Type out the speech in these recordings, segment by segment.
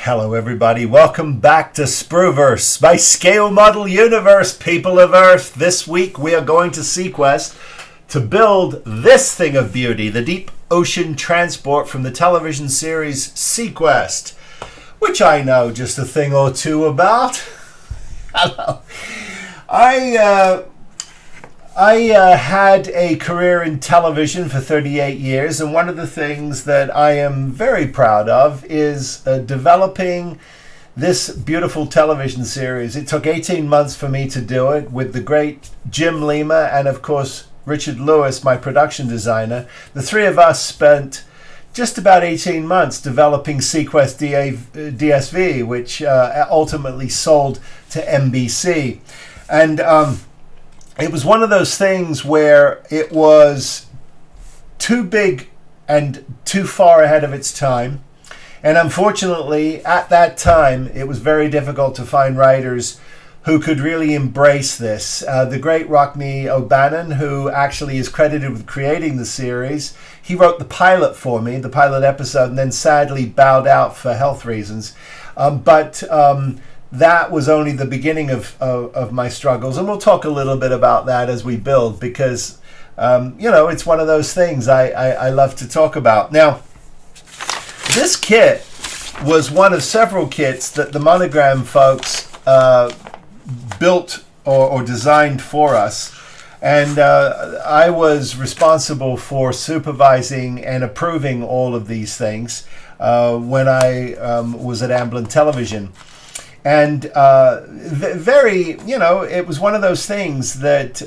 Hello everybody, welcome back to Spruverse, my scale model universe, people of Earth. This week we are going to SeaQuest to build this thing of beauty, the deep ocean transport from the television series SeaQuest, which I know just a thing or two about. Hello. I had a career in television for 38 years, and one of the things that I am very proud of is developing this beautiful television series. It took 18 months for me to do it with the great Jim Lima and, of course, Richard Lewis, my production designer. The three of us spent just about 18 months developing SeaQuest DSV, which ultimately sold to NBC. And it was one of those things where it was too big and too far ahead of its time. And unfortunately, at that time, it was very difficult to find writers who could really embrace this. The great Rockne O'Bannon, who actually is credited with creating the series, he wrote the pilot for me, the pilot episode, and then sadly bowed out for health reasons. That was only the beginning of my struggles, and we'll talk a little bit about that as we build, because it's one of those things I love to talk about. Now, this kit was one of several kits that the Monogram folks built or designed for us, and I was responsible for supervising and approving all of these things when I was at Amblin Television. And it was one of those things that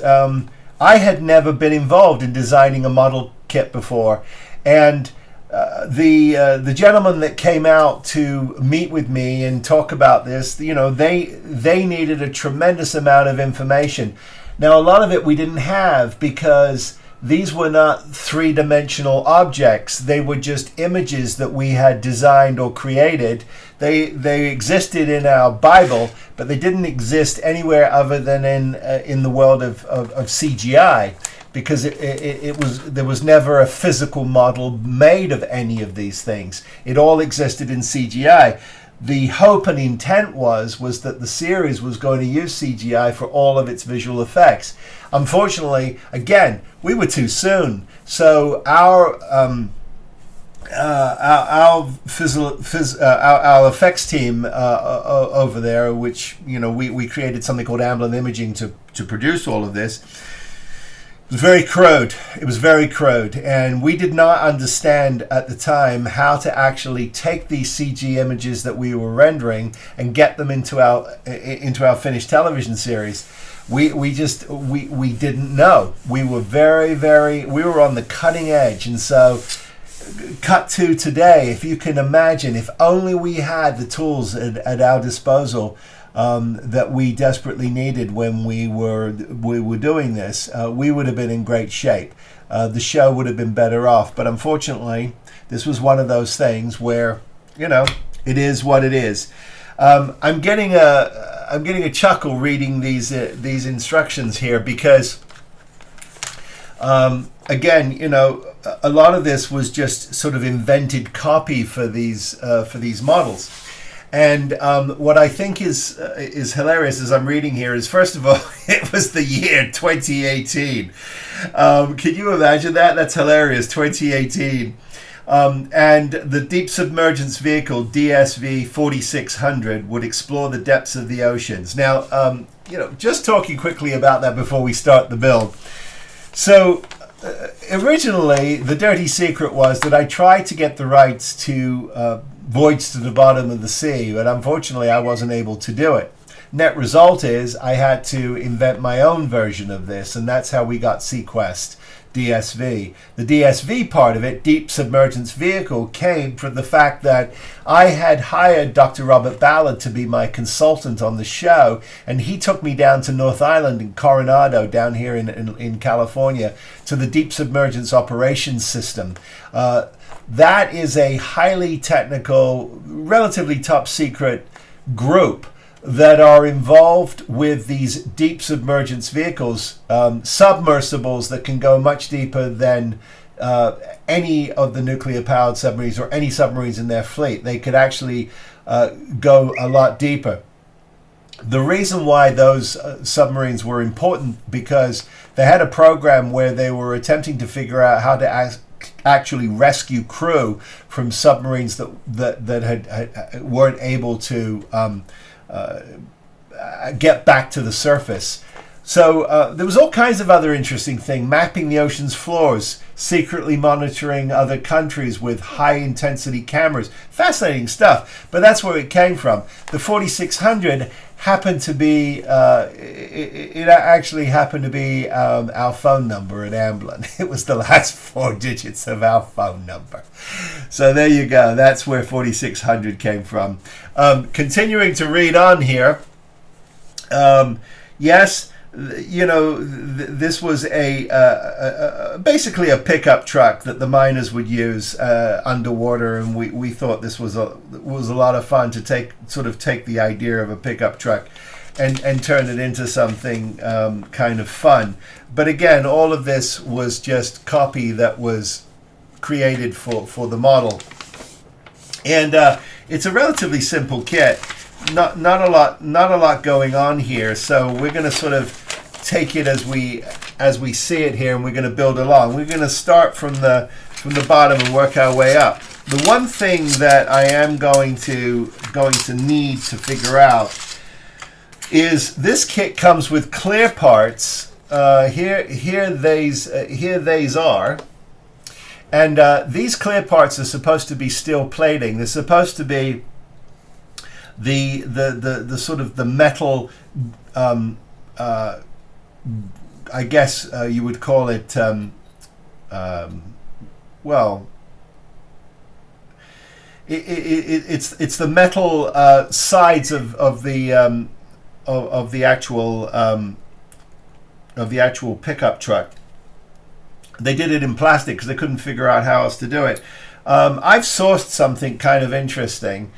I had never been involved in designing a model kit before. And the gentleman that came out to meet with me and talk about this, they needed a tremendous amount of information. Now, a lot of it we didn't have because these were not three-dimensional objects. They were just images that we had designed or created. They existed in our Bible, but they didn't exist anywhere other than in the world of CGI, because there was never a physical model made of any of these things. It all existed in CGI. The hope and intent was that the series was going to use CGI for all of its visual effects. Unfortunately, again, we were too soon. So our effects team over there, which we created something called Amblin Imaging to produce all of this. It was very crude. It was very crude, and we did not understand at the time how to actually take these CG images that we were rendering and get them into our finished television series. We didn't know. We were we were on the cutting edge, and so cut to today. If you can imagine, if only we had the tools at our disposal that we desperately needed when we were doing this, we would have been in great shape. The show would have been better off. But unfortunately, this was one of those things where it is what it is. I'm getting a chuckle reading these instructions here because again, a lot of this was just sort of invented copy for these models. And what I think is hilarious as I'm reading here is, first of all, it was the year 2018. Can you imagine that? That's hilarious, 2018. And the Deep Submergence Vehicle, DSV 4600, would explore the depths of the oceans. Now, just talking quickly about that before we start the build. So, originally, the dirty secret was that I tried to get the rights to Voyage to the Bottom of the Sea, but unfortunately I wasn't able to do it. Net result is I had to invent my own version of this, and that's how we got SeaQuest DSV. The DSV part of it, Deep Submergence Vehicle, came from the fact that I had hired Dr. Robert Ballard to be my consultant on the show, and he took me down to North Island in Coronado, down here in California, to the Deep Submergence Operations System. That is a highly technical, relatively top secret group that are involved with these deep submergence vehicles, submersibles that can go much deeper than any of the nuclear-powered submarines or any submarines in their fleet. They could actually go a lot deeper. The reason why those submarines were important, because they had a program where they were attempting to figure out how to actually rescue crew from submarines that weren't able to get back to the surface. So there was all kinds of other interesting things: mapping the ocean's floors, secretly monitoring other countries with high-intensity cameras. Fascinating stuff, but that's where it came from. The 4600 happened to be, it actually happened to be our phone number at Amblin. It was the last 4 digits of our phone number. So there you go. That's where 4600 came from. Continuing to read on here. Yes, you know, this was basically a pickup truck that the miners would use underwater, and we thought this was a lot of fun to take the idea of a pickup truck and turn it into something kind of fun. But again, all of this was just copy that was created for the model, and it's a relatively simple kit. Not a lot going on here, so we're going to sort of take it as we see it here, and we're going to build along. We're going to start from the bottom and work our way up. The one thing that I am going to need to figure out is this kit comes with clear parts. Here these are, and these clear parts are supposed to be steel plating. They're supposed to be the sort of the metal, I guess you would call it, well, it's the metal sides of the actual pickup truck. They did it in plastic because they couldn't figure out how else to do it. I've sourced something kind of interesting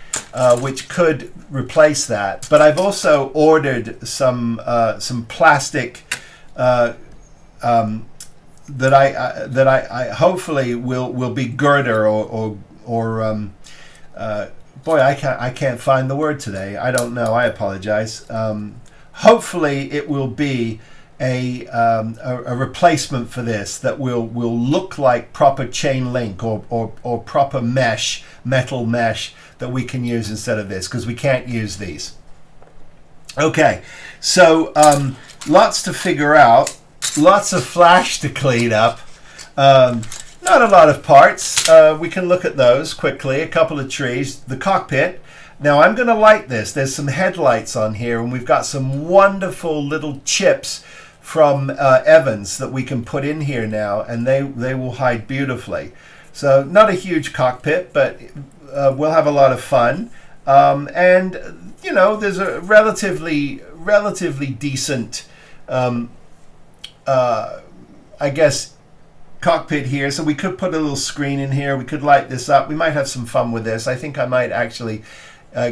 which could replace that, but I've also ordered some plastic that I hopefully will be girder or boy, I can't find the word today. I don't know. I apologize. Hopefully it will be a replacement for this that will look like proper chain link or proper mesh, metal mesh that we can use instead of this, because we can't use these. Okay, so lots to figure out, lots of flash to clean up, not a lot of parts. We can look at those quickly. A couple of trees, the cockpit. Now I'm going to light this. There's some headlights on here, and we've got some wonderful little chips from Evans that we can put in here now, and they will hide beautifully. So not a huge cockpit, but we'll have a lot of fun. And you know, there's a relatively decent, I guess, cockpit here. So we could put a little screen in here. We could light this up. We might have some fun with this. I think I might actually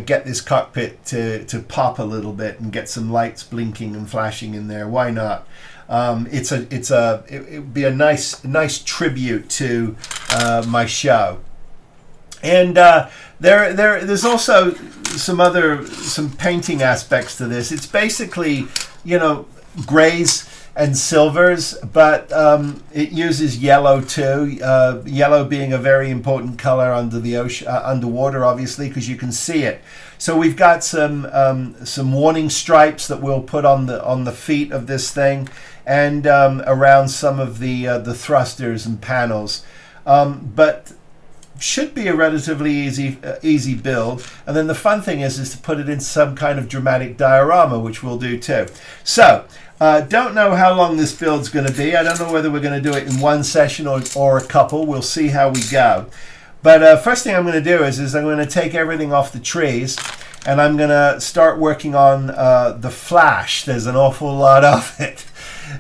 get this cockpit to pop a little bit and get some lights blinking and flashing in there. Why not? It would be a nice tribute to my show. And there's also some painting aspects to this. It's basically, you know, grays and silvers, but it uses yellow too. Yellow being a very important color under the ocean, underwater, obviously, because you can see it. So we've got some warning stripes that we'll put on the feet of this thing, and around some of the thrusters and panels. But should be a relatively easy build. And then the fun thing is to put it in some kind of dramatic diorama, which we'll do too. So don't know how long this build's going to be. I don't know whether we're going to do it in one session or a couple. We'll see how we go. But first thing I'm going to do is I'm going to take everything off the trees, and I'm going to start working on the flash. There's an awful lot of it.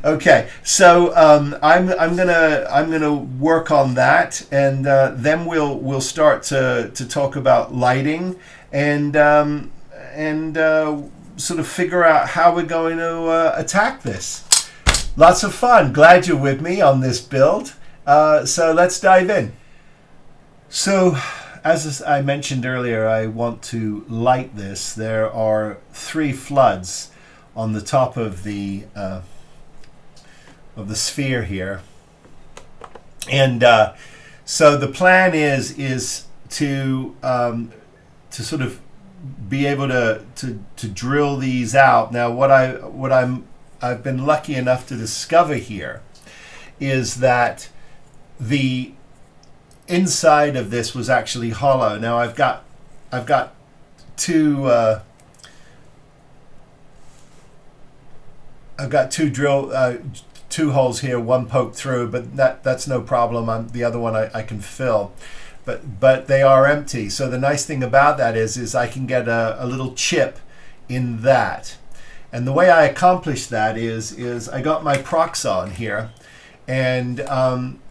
Okay, so I'm gonna work on that, and then we'll start to talk about lighting and sort of figure out how we're going to attack this. Lots of fun. Glad you're with me on this build. So let's dive in. So as I mentioned earlier, I want to light this. There are 3 floods on the top of the sphere here, and so the plan is to sort of be able to drill these out. Now, I've been lucky enough to discover here is that the inside of this was actually hollow. Now I've got two two holes here, one poked through, but that's no problem. The other one I can fill, but they are empty. So the nice thing about that is I can get a little chip in that. And the way I accomplished that is I got my prox on here, and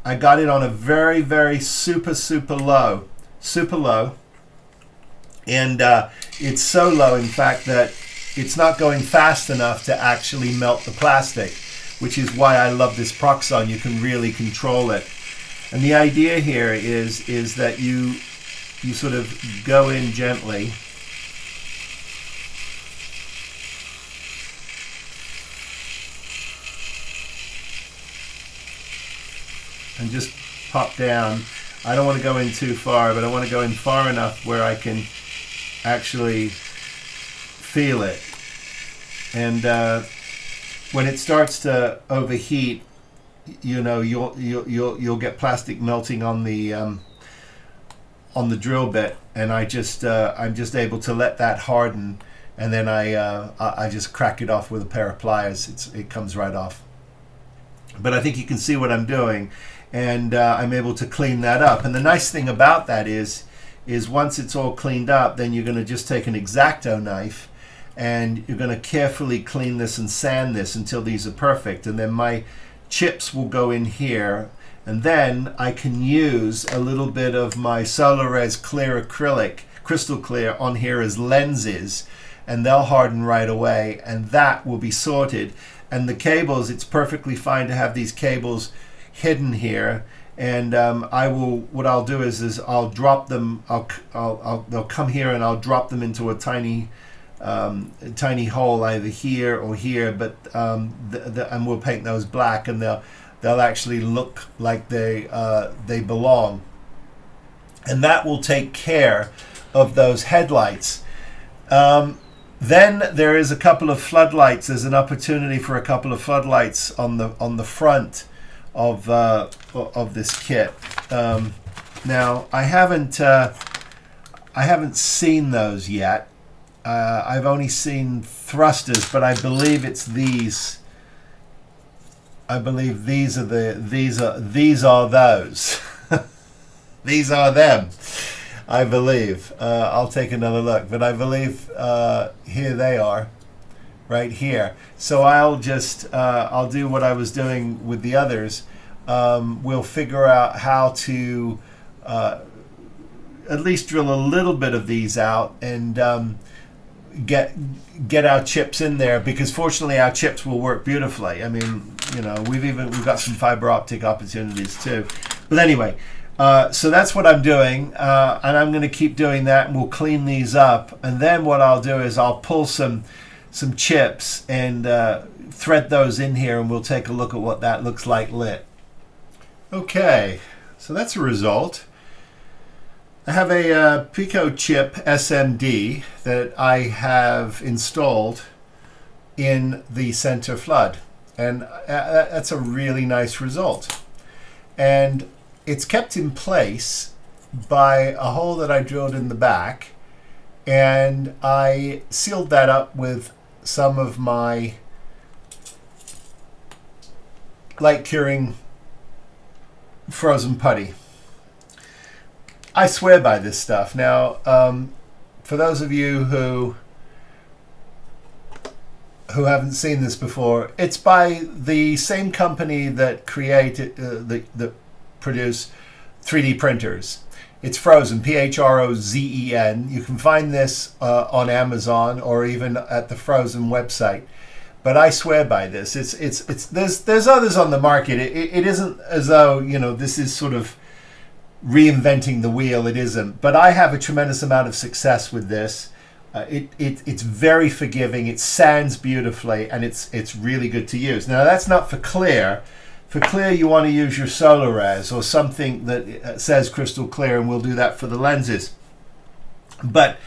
I got it on a very, very super low, and it's so low, in fact, that it's not going fast enough to actually melt the plastic, which is why I love this prox on. You can really control it. And the idea here is that you sort of go in gently. And just pop down. I don't want to go in too far, but I want to go in far enough where I can actually feel it. And when it starts to overheat, you know, you'll get plastic melting on the drill bit, and I'm just able to let that harden, and then I just crack it off with a pair of pliers. It comes right off. But I think you can see what I'm doing, and I'm able to clean that up. And the nice thing about that is once it's all cleaned up, then you're going to just take an X-Acto knife and you're going to carefully clean this and sand this until these are perfect. And then my chips will go in here, and then I can use a little bit of my Solares clear acrylic, crystal clear, on here as lenses, and they'll harden right away, and that will be sorted. And the cables, it's perfectly fine to have these cables hidden here, and what I'll do is I'll drop them. They'll come here, and I'll drop them into a tiny hole either here or here. But and we'll paint those black, and they'll actually look like they belong, and that will take care of those headlights. Then there is a couple of floodlights. There's an opportunity for a couple of floodlights on the front of this kit. Now I haven't seen those yet. I've only seen thrusters, but I believe it's these. I believe these are those. These are them. I believe. I'll take another look, but I believe here they are, right here. So I'll do what I was doing with the others. We'll figure out how to at least drill a little bit of these out and get our chips in there, because fortunately our chips will work beautifully. I mean, you know, we've got some fiber optic opportunities too. But anyway. So that's what I'm doing, and I'm going to keep doing that, and we'll clean these up. And then what I'll do is I'll pull some chips and thread those in here, and we'll take a look at what that looks like lit. Okay, so that's a result. I have a Pico chip SMD that I have installed in the center flood, and that's a really nice result. And it's kept in place by a hole that I drilled in the back, and I sealed that up with some of my light curing frozen putty. I swear by this stuff. Now, for those of you who haven't seen this before, it's by the same company that produce 3D printers. It's Frozen, P-H-R-O-Z-E-N. You can find this on Amazon or even at the Frozen website. But I swear by this. There's others on the market. It isn't as though, you know, this is sort of reinventing the wheel. It isn't. But I have a tremendous amount of success with this. It's very forgiving. It sands beautifully, and it's really good to use. Now that's not for clear. For clear, you want to use your Solares or something that says crystal clear, and we'll do that for the lenses. But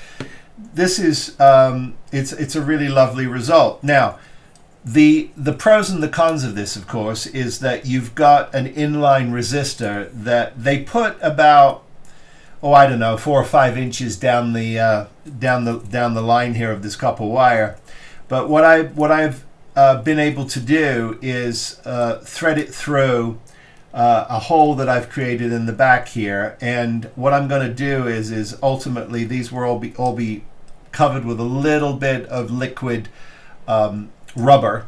this is it's a really lovely result. Now, the pros and the cons of this, of course, is that you've got an inline resistor that they put about, oh, I don't know, 4 or 5 inches down the line here of this copper wire. But what I've been able to do is thread it through a hole that I've created in the back here, and what I'm going to do is ultimately these will all be covered with a little bit of liquid rubber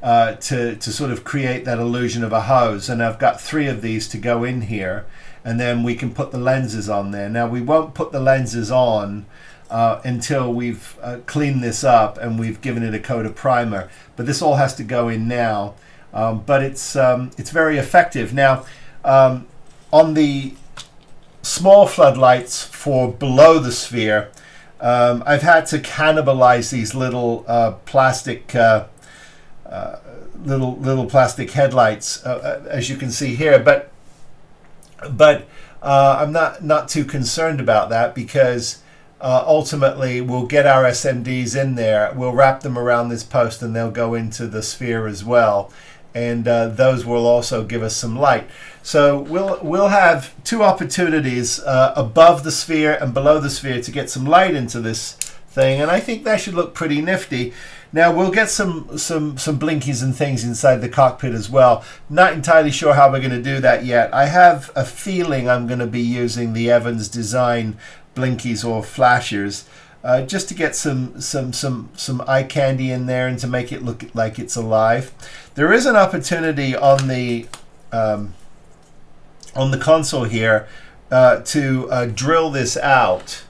to sort of create that illusion of a hose. And I've got 3 of these to go in here, and then we can put the lenses on there. Now we won't put the lenses on until we've cleaned this up and we've given it a coat of primer, but this all has to go in now. But it's very effective. Now on the small floodlights for below the sphere, I've had to cannibalize these little plastic little plastic headlights, as you can see here, but I'm not too concerned about that, because ultimately we'll get our SMDs in there, we'll wrap them around this post, and they'll go into the sphere as well, and those will also give us some light. So we'll have 2 opportunities above the sphere and below the sphere to get some light into this thing, and I think that should look pretty nifty. Now we'll get some blinkies and things inside the cockpit as well. Not entirely sure how we're going to do that yet. I have a feeling I'm going to be using the Evans Design blinkies or flashers, just to get some eye candy in there and to make it look like it's alive. There is an opportunity on the console here to drill this out.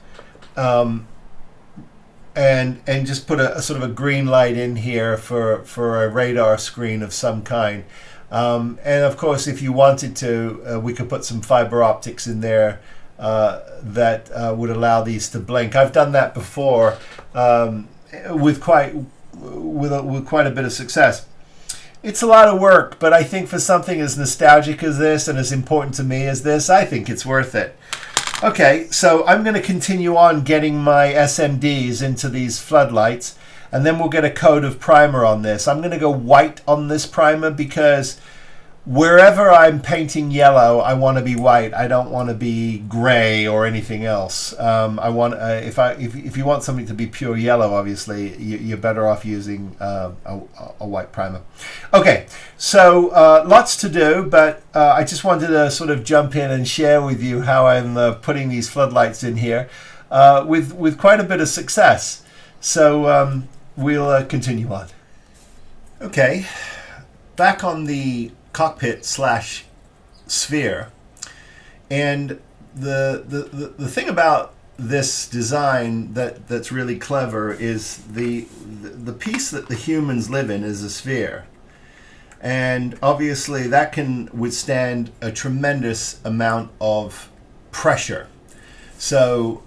And just put a sort of a green light in here for a radar screen of some kind. And of course, if you wanted to, we could put some fiber optics in there that would allow these to blink. I've done that before with quite a bit of success. It's a lot of work, but I think for something as nostalgic as this and as important to me as this, I think it's worth it. Okay, so I'm going to continue on getting my SMDs into these floodlights, and then we'll get a coat of primer on this. I'm going to go white on this primer because wherever I'm painting yellow, I want to be white. I don't want to be gray or anything else. I want if you want something to be pure yellow, obviously you're better off using a white primer. Okay, so lots to do, but I just wanted to sort of jump in and share with you how I'm putting these floodlights in here with quite a bit of success. So we'll continue on. Okay, back on the cockpit slash sphere, and the thing about this design that's really clever is the piece that the humans live in is a sphere, and obviously that can withstand a tremendous amount of pressure. So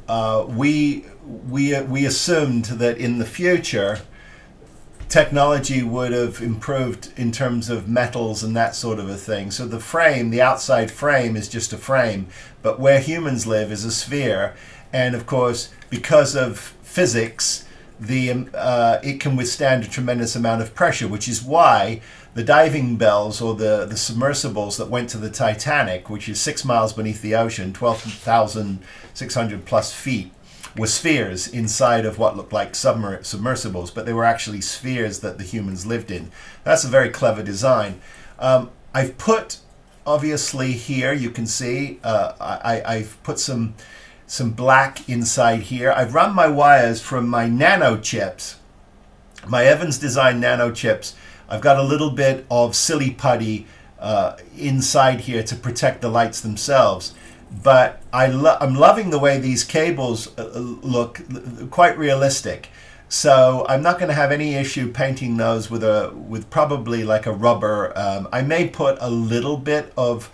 we assumed that in the future technology would have improved in terms of metals and that sort of a thing. So the frame, the outside frame, is just a frame, but where humans live is a sphere. And of course, because of physics, it can withstand a tremendous amount of pressure, which is why the diving bells or the submersibles that went to the Titanic, which is 6 miles beneath the ocean, 12,600 plus feet, were spheres inside of what looked like submersibles, but they were actually spheres that the humans lived in. That's a very clever design. I've put, obviously here, you can see, I've put some black inside here. I've run my wires from my nano chips, my Evans Design nano chips. I've got a little bit of silly putty inside here to protect the lights themselves. But I'm loving the way these cables look, quite realistic. So I'm not going to have any issue painting those with probably like a rubber. I may put a little bit of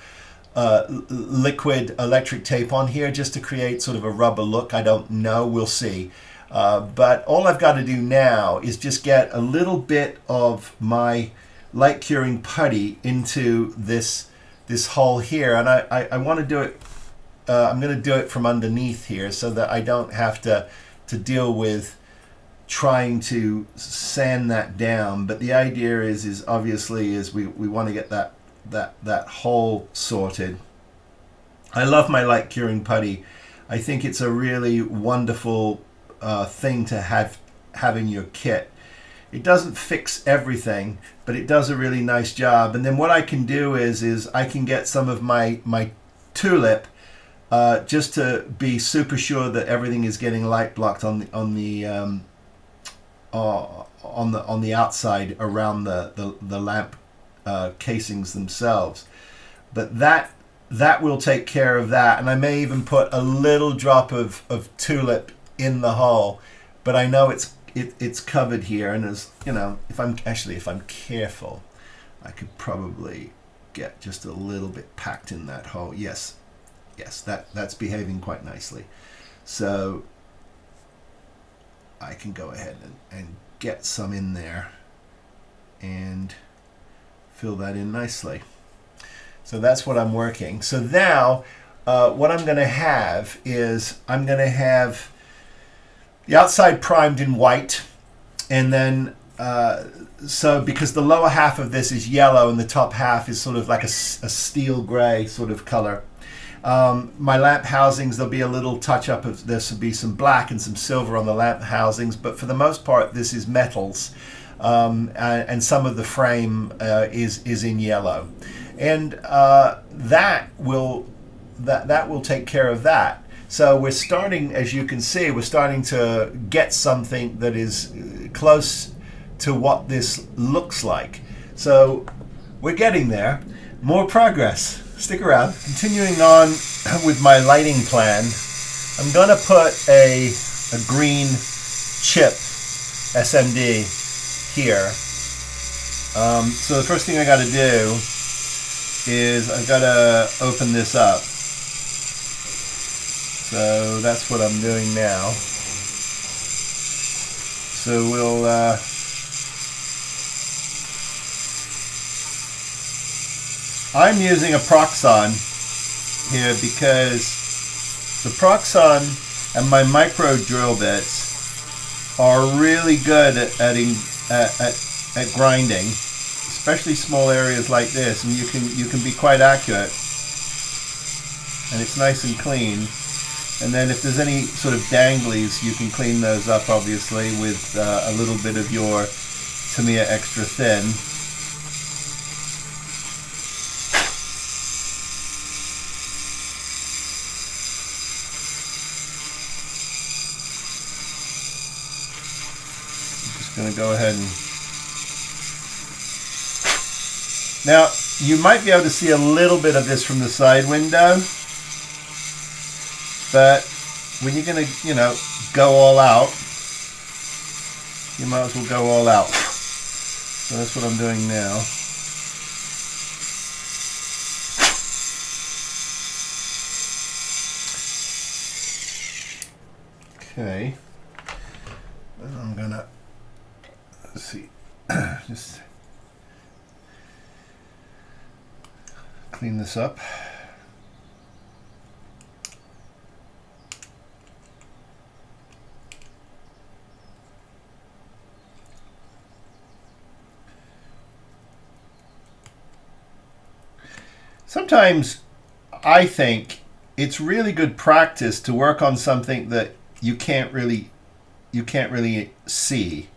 liquid electric tape on here just to create sort of a rubber look. I don't know, we'll see. But all I've got to do now is just get a little bit of my light curing putty into this hole here, and I want to do it. I'm going to do it from underneath here so that I don't have to deal with trying to sand that down. But the idea is obviously we want to get that hole sorted. I love my light curing putty. I think it's a really wonderful thing to have in your kit. It doesn't fix everything, but it does a really nice job. And then what I can do is I can get some of my tulip just to be super sure that everything is getting light blocked on the outside around the lamp casings themselves. But that will take care of that. And I may even put a little drop of tulip in the hole, but I know it's covered here, and as you know, if I'm careful, I could probably get just a little bit packed in that hole. Yes, that's behaving quite nicely. So I can go ahead and get some in there and fill that in nicely. So that's what I'm working. So now what I'm going to have is I'm going to have the outside primed in white, and then so because the lower half of this is yellow and the top half is sort of like a steel gray sort of color. My lamp housings, there'll be a little touch up of, there should be some black and some silver on the lamp housings, but for the most part this is metals, and some of the frame is in yellow, and that will take care of that. So we're starting, as you can see, we're starting to get something that is close to what this looks like. So we're getting there. More progress. Stick around. Continuing on with my lighting plan, I'm going to put a green chip SMD here. So the first thing I got to do is I've got to open this up. So that's what I'm doing now. So we'll I'm using a Proxon here because the Proxon and my micro drill bits are really good at grinding, especially small areas like this, and you can be quite accurate, and it's nice and clean. And then if there's any sort of danglies, you can clean those up, obviously, with a little bit of your Tamiya Extra Thin. I'm just going to go ahead and... Now, you might be able to see a little bit of this from the side window. But when you're going to, go all out, you might as well go all out. So that's what I'm doing now. Okay. And I'm going to, let's see, just clean this up. Sometimes I think it's really good practice to work on something that you can't really see.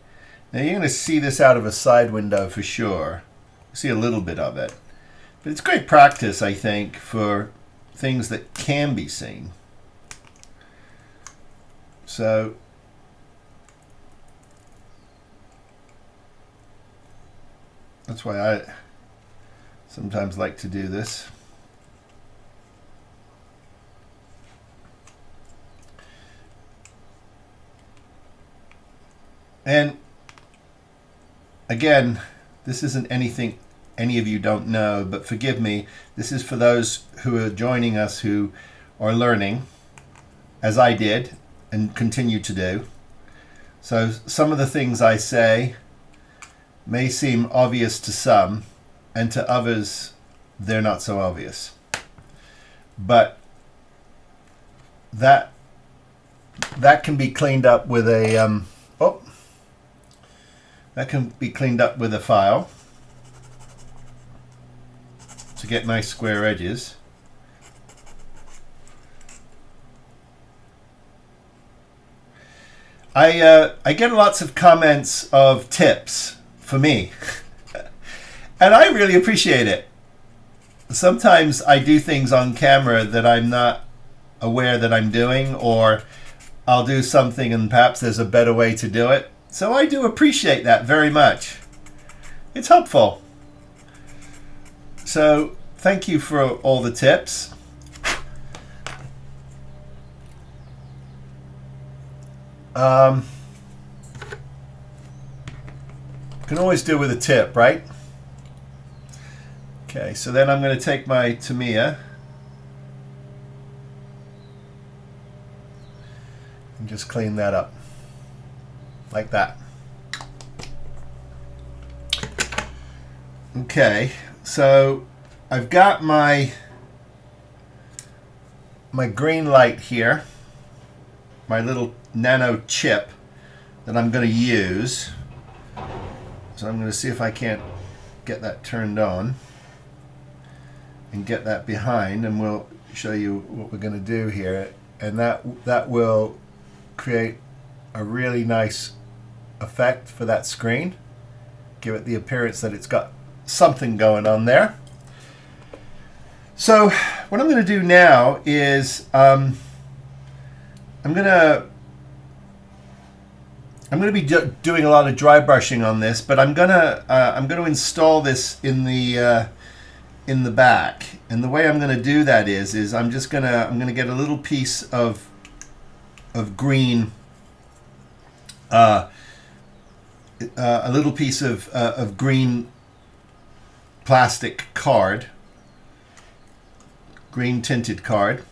Now you're going to see this out of a side window for sure. You see a little bit of it. But it's great practice, I think, for things that can be seen. So that's why I sometimes like to do this. And again, this isn't anything any of you don't know, but forgive me. This is for those who are joining us who are learning, as I did and continue to do. So some of the things I say may seem obvious to some, and to others they're not so obvious. But that can be cleaned up with a file to get nice square edges. I get lots of comments of tips for me, and I really appreciate it. Sometimes I do things on camera that I'm not aware that I'm doing, or I'll do something and perhaps there's a better way to do it. So I do appreciate that very much. It's helpful. So thank you for all the tips. Can always do with a tip, right? Okay, so then I'm going to take my Tamiya and just clean that up like that. Okay, so I've got my green light here, my little nano chip that I'm going to use. So I'm going to see if I can't get that turned on and get that behind, and we'll show you what we're going to do here, and that will create a really nice effect for that screen, give it the appearance that it's got something going on there. So what I'm going to do now is I'm going to be doing a lot of dry brushing on this, but I'm going to install this in the back, and the way I'm going to do that is I'm going to get a little piece of green, a little piece of green plastic card, green tinted card,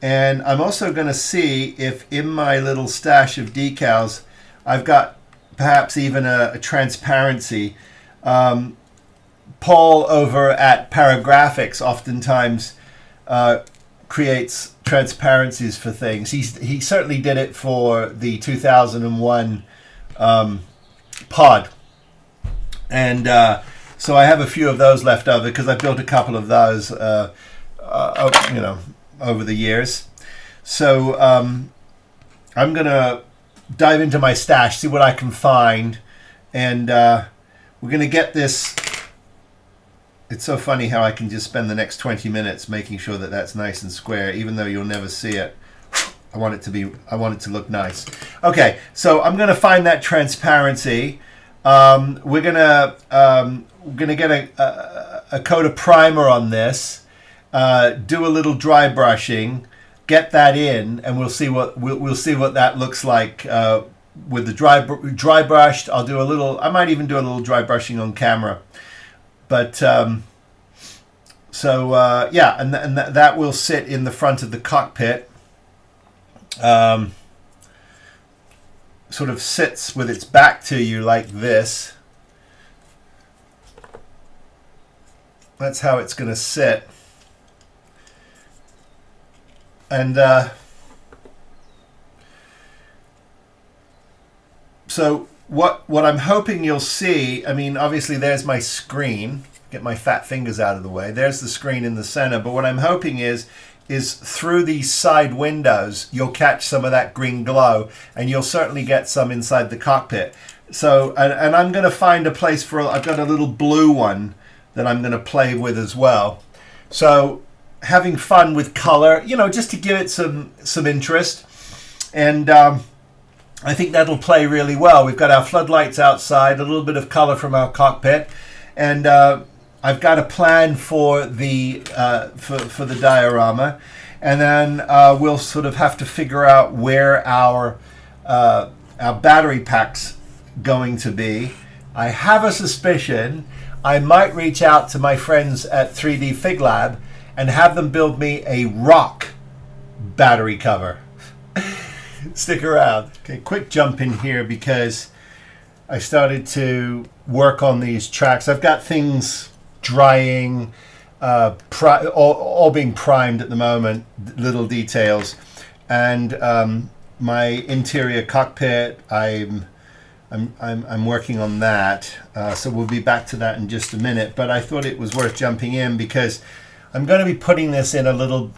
and I'm also going to see if in my little stash of decals I've got perhaps even a transparency. Paul over at Paragraphics oftentimes creates transparencies for things. He certainly did it for the 2001 pod, and so I have a few of those left over because I've built a couple of those, over the years. So I'm gonna dive into my stash, see what I can find, and we're gonna get this. It's so funny how I can just spend the next 20 minutes making sure that that's nice and square, even though you'll never see it. I want it to look nice. Okay, so I'm gonna find that transparency. We're gonna get a coat of primer on this, do a little dry brushing, get that in, and we'll see what that looks like with the dry brushed. I might even do a little dry brushing on camera. But yeah, and that will sit in the front of the cockpit. Sort of sits with its back to you like this. That's how it's going to sit. And so what I'm hoping you'll see, I mean, obviously there's my screen. Get my fat fingers out of the way. There's the screen in the center. But what I'm hoping is through these side windows, you'll catch some of that green glow, and you'll certainly get some inside the cockpit. So, and I'm going to find a place for, I've got a little blue one that I'm going to play with as well. So having fun with color, just to give it some interest. And I think that'll play really well. We've got our floodlights outside, a little bit of color from our cockpit, and I've got a plan for the for the diorama, and then we'll sort of have to figure out where our battery pack's going to be. I have a suspicion. I might reach out to my friends at 3D Fig Lab and have them build me a rock battery cover. Stick around. Okay, quick jump in here because I started to work on these tracks. I've got things drying, all being primed at the moment, little details, and my interior cockpit. I'm working on that, so we'll be back to that in just a minute. But I thought it was worth jumping in because I'm going to be putting this in a little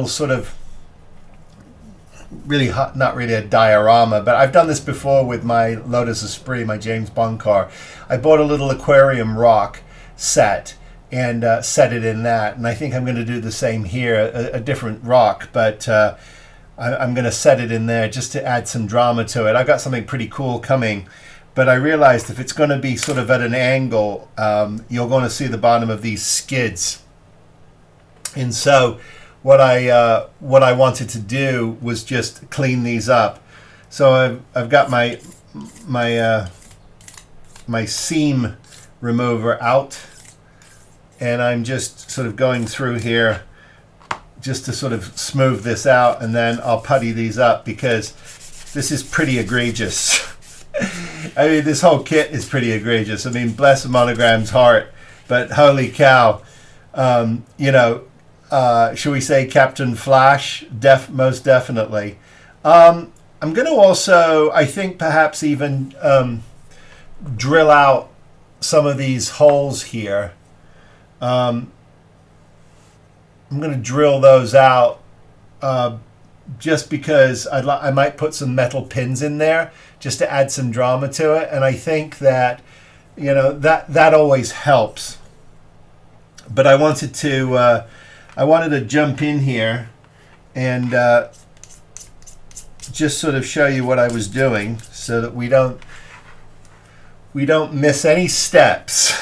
sort of really hot, not really a diorama, but I've done this before with my Lotus Esprit, my James Bond car. I bought a little aquarium rock set and set it in that, and I think I'm going to do the same here, a different rock, but I'm going to set it in there just to add some drama to it. I've got something pretty cool coming, but I realized if it's going to be sort of at an angle, you're going to see the bottom of these skids. And so what I wanted to do was just clean these up. So I've got my seam remover out, and I'm just sort of going through here just to sort of smooth this out, and then I'll putty these up because this is pretty egregious. I mean, this whole kit is pretty egregious. I mean, bless Monogram's heart, but holy cow, you know, should we say Captain Flash? Most definitely. I'm going to also, I think, perhaps even drill out some of these holes here. I'm going to drill those out just because I might put some metal pins in there just to add some drama to it. And I think that, you know, that always helps. But I wanted to jump in here and just sort of show you what I was doing so that we don't miss any steps.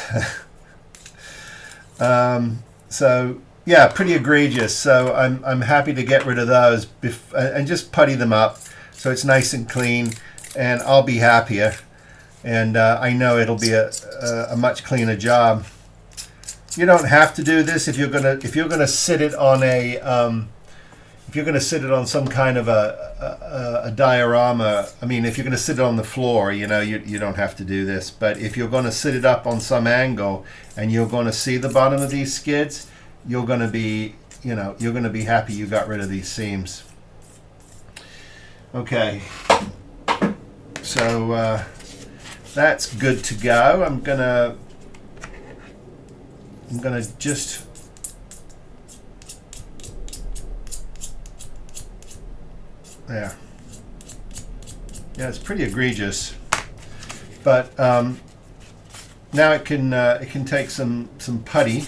So yeah, pretty egregious. So I'm happy to get rid of those and just putty them up so it's nice and clean, and I'll be happier. And I know it'll be a much cleaner job. You don't have to do this if you're gonna sit it on some kind of a diorama. I mean, if you're gonna sit it on the floor, you know, you don't have to do this. But if you're gonna sit it up on some angle and you're gonna see the bottom of these skids, you're gonna be happy you got rid of these seams. Okay, so that's good to go. I'm gonna just there. Yeah, it's pretty egregious, but now it can take some putty,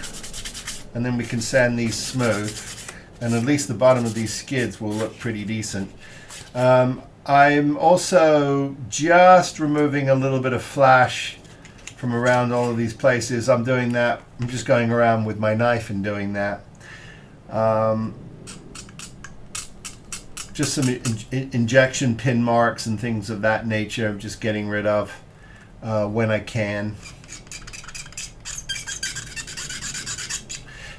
and then we can sand these smooth, and at least the bottom of these skids will look pretty decent. I'm also just removing a little bit of flash from around all of these places. I'm doing that. I'm just going around with my knife and doing that. Just some injection pin marks and things of that nature. I'm just getting rid of when I can.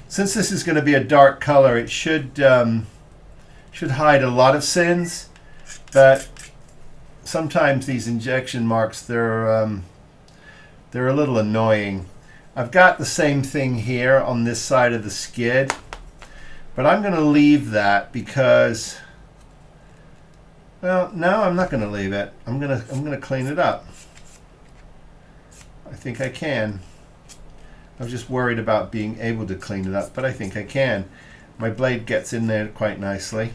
Since this is going to be a dark color, it should hide a lot of sins, but sometimes these injection marks, they're a little annoying. I've got the same thing here on this side of the skid, but I'm going to leave that because, well, no, I'm not going to leave it. I'm going to clean it up. I think I can. I was just worried about being able to clean it up, but I think I can. My blade gets in there quite nicely.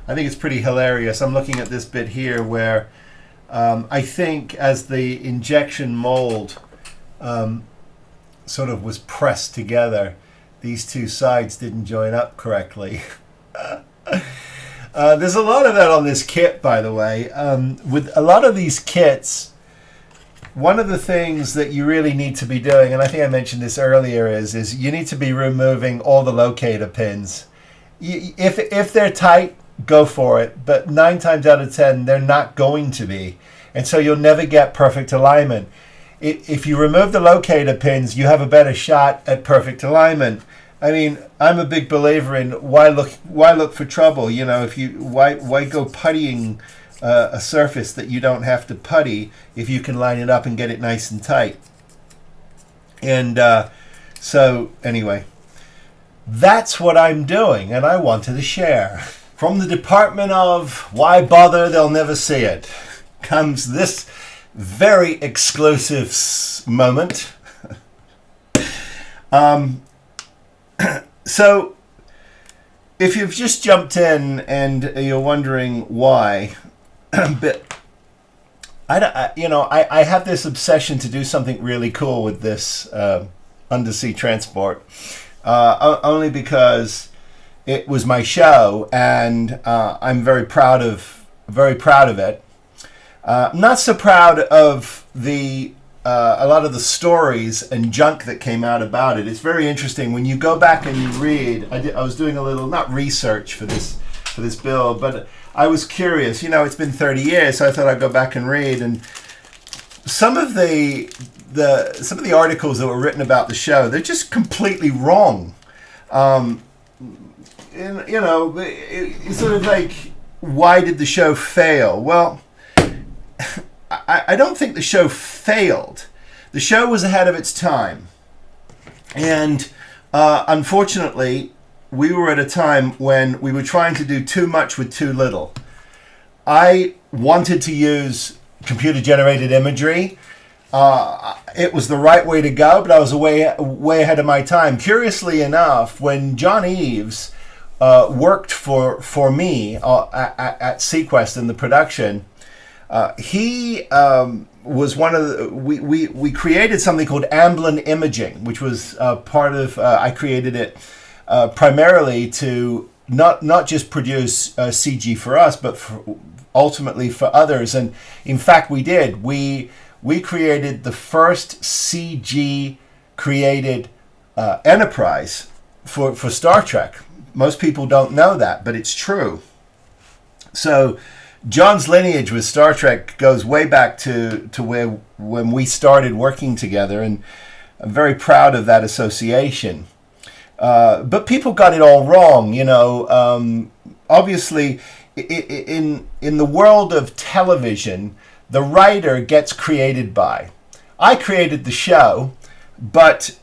I think it's pretty hilarious. I'm looking at this bit here where I think as the injection mold sort of was pressed together, these two sides didn't join up correctly. There's a lot of that on this kit, by the way. With a lot of these kits, one of the things that you really need to be doing, and I think I mentioned this earlier, is you need to be removing all the locator pins. If they're tight, go for it, but 9 times out of 10 they're not going to be, and so you'll never get perfect alignment. if you remove the locator pins, you have a better shot at perfect alignment. I mean, I'm a big believer in why look for trouble. You know, if you why go puttying a surface that you don't have to putty if you can line it up and get it nice and tight. And so anyway, that's what I'm doing, and I wanted to share. From the department of why bother, they'll never see it, comes this very exclusive moment. So if you've just jumped in and you're wondering why, but I have this obsession to do something really cool with this undersea transport, only because it was my show, and I'm very proud of it. Not so proud of a lot of the stories and junk that came out about it. It's very interesting when you go back and you read. I was doing a little, not research for this bill, but I was curious. You know, it's been 30 years, so I thought I'd go back and read. And some of the articles that were written about the show, they're just completely wrong. And, you know, it's sort of like, why did the show fail? Well, I don't think the show failed. The show was ahead of its time. And unfortunately, we were at a time when we were trying to do too much with too little. I wanted to use computer-generated imagery. It was the right way to go, but I was way ahead of my time. Curiously enough, when John Eves worked for me at SeaQuest in the production, he was one of the, we created something called Amblin Imaging, which was part of, I created it primarily to not just produce CG for us, but ultimately for others. And in fact, we did. We created the first CG created enterprise for Star Trek. Most people don't know that, but it's true. So John's lineage with Star Trek goes way back to when we started working together, and I'm very proud of that association. But people got it all wrong, you know. Obviously, in the world of television, the writer gets created by. I created the show, but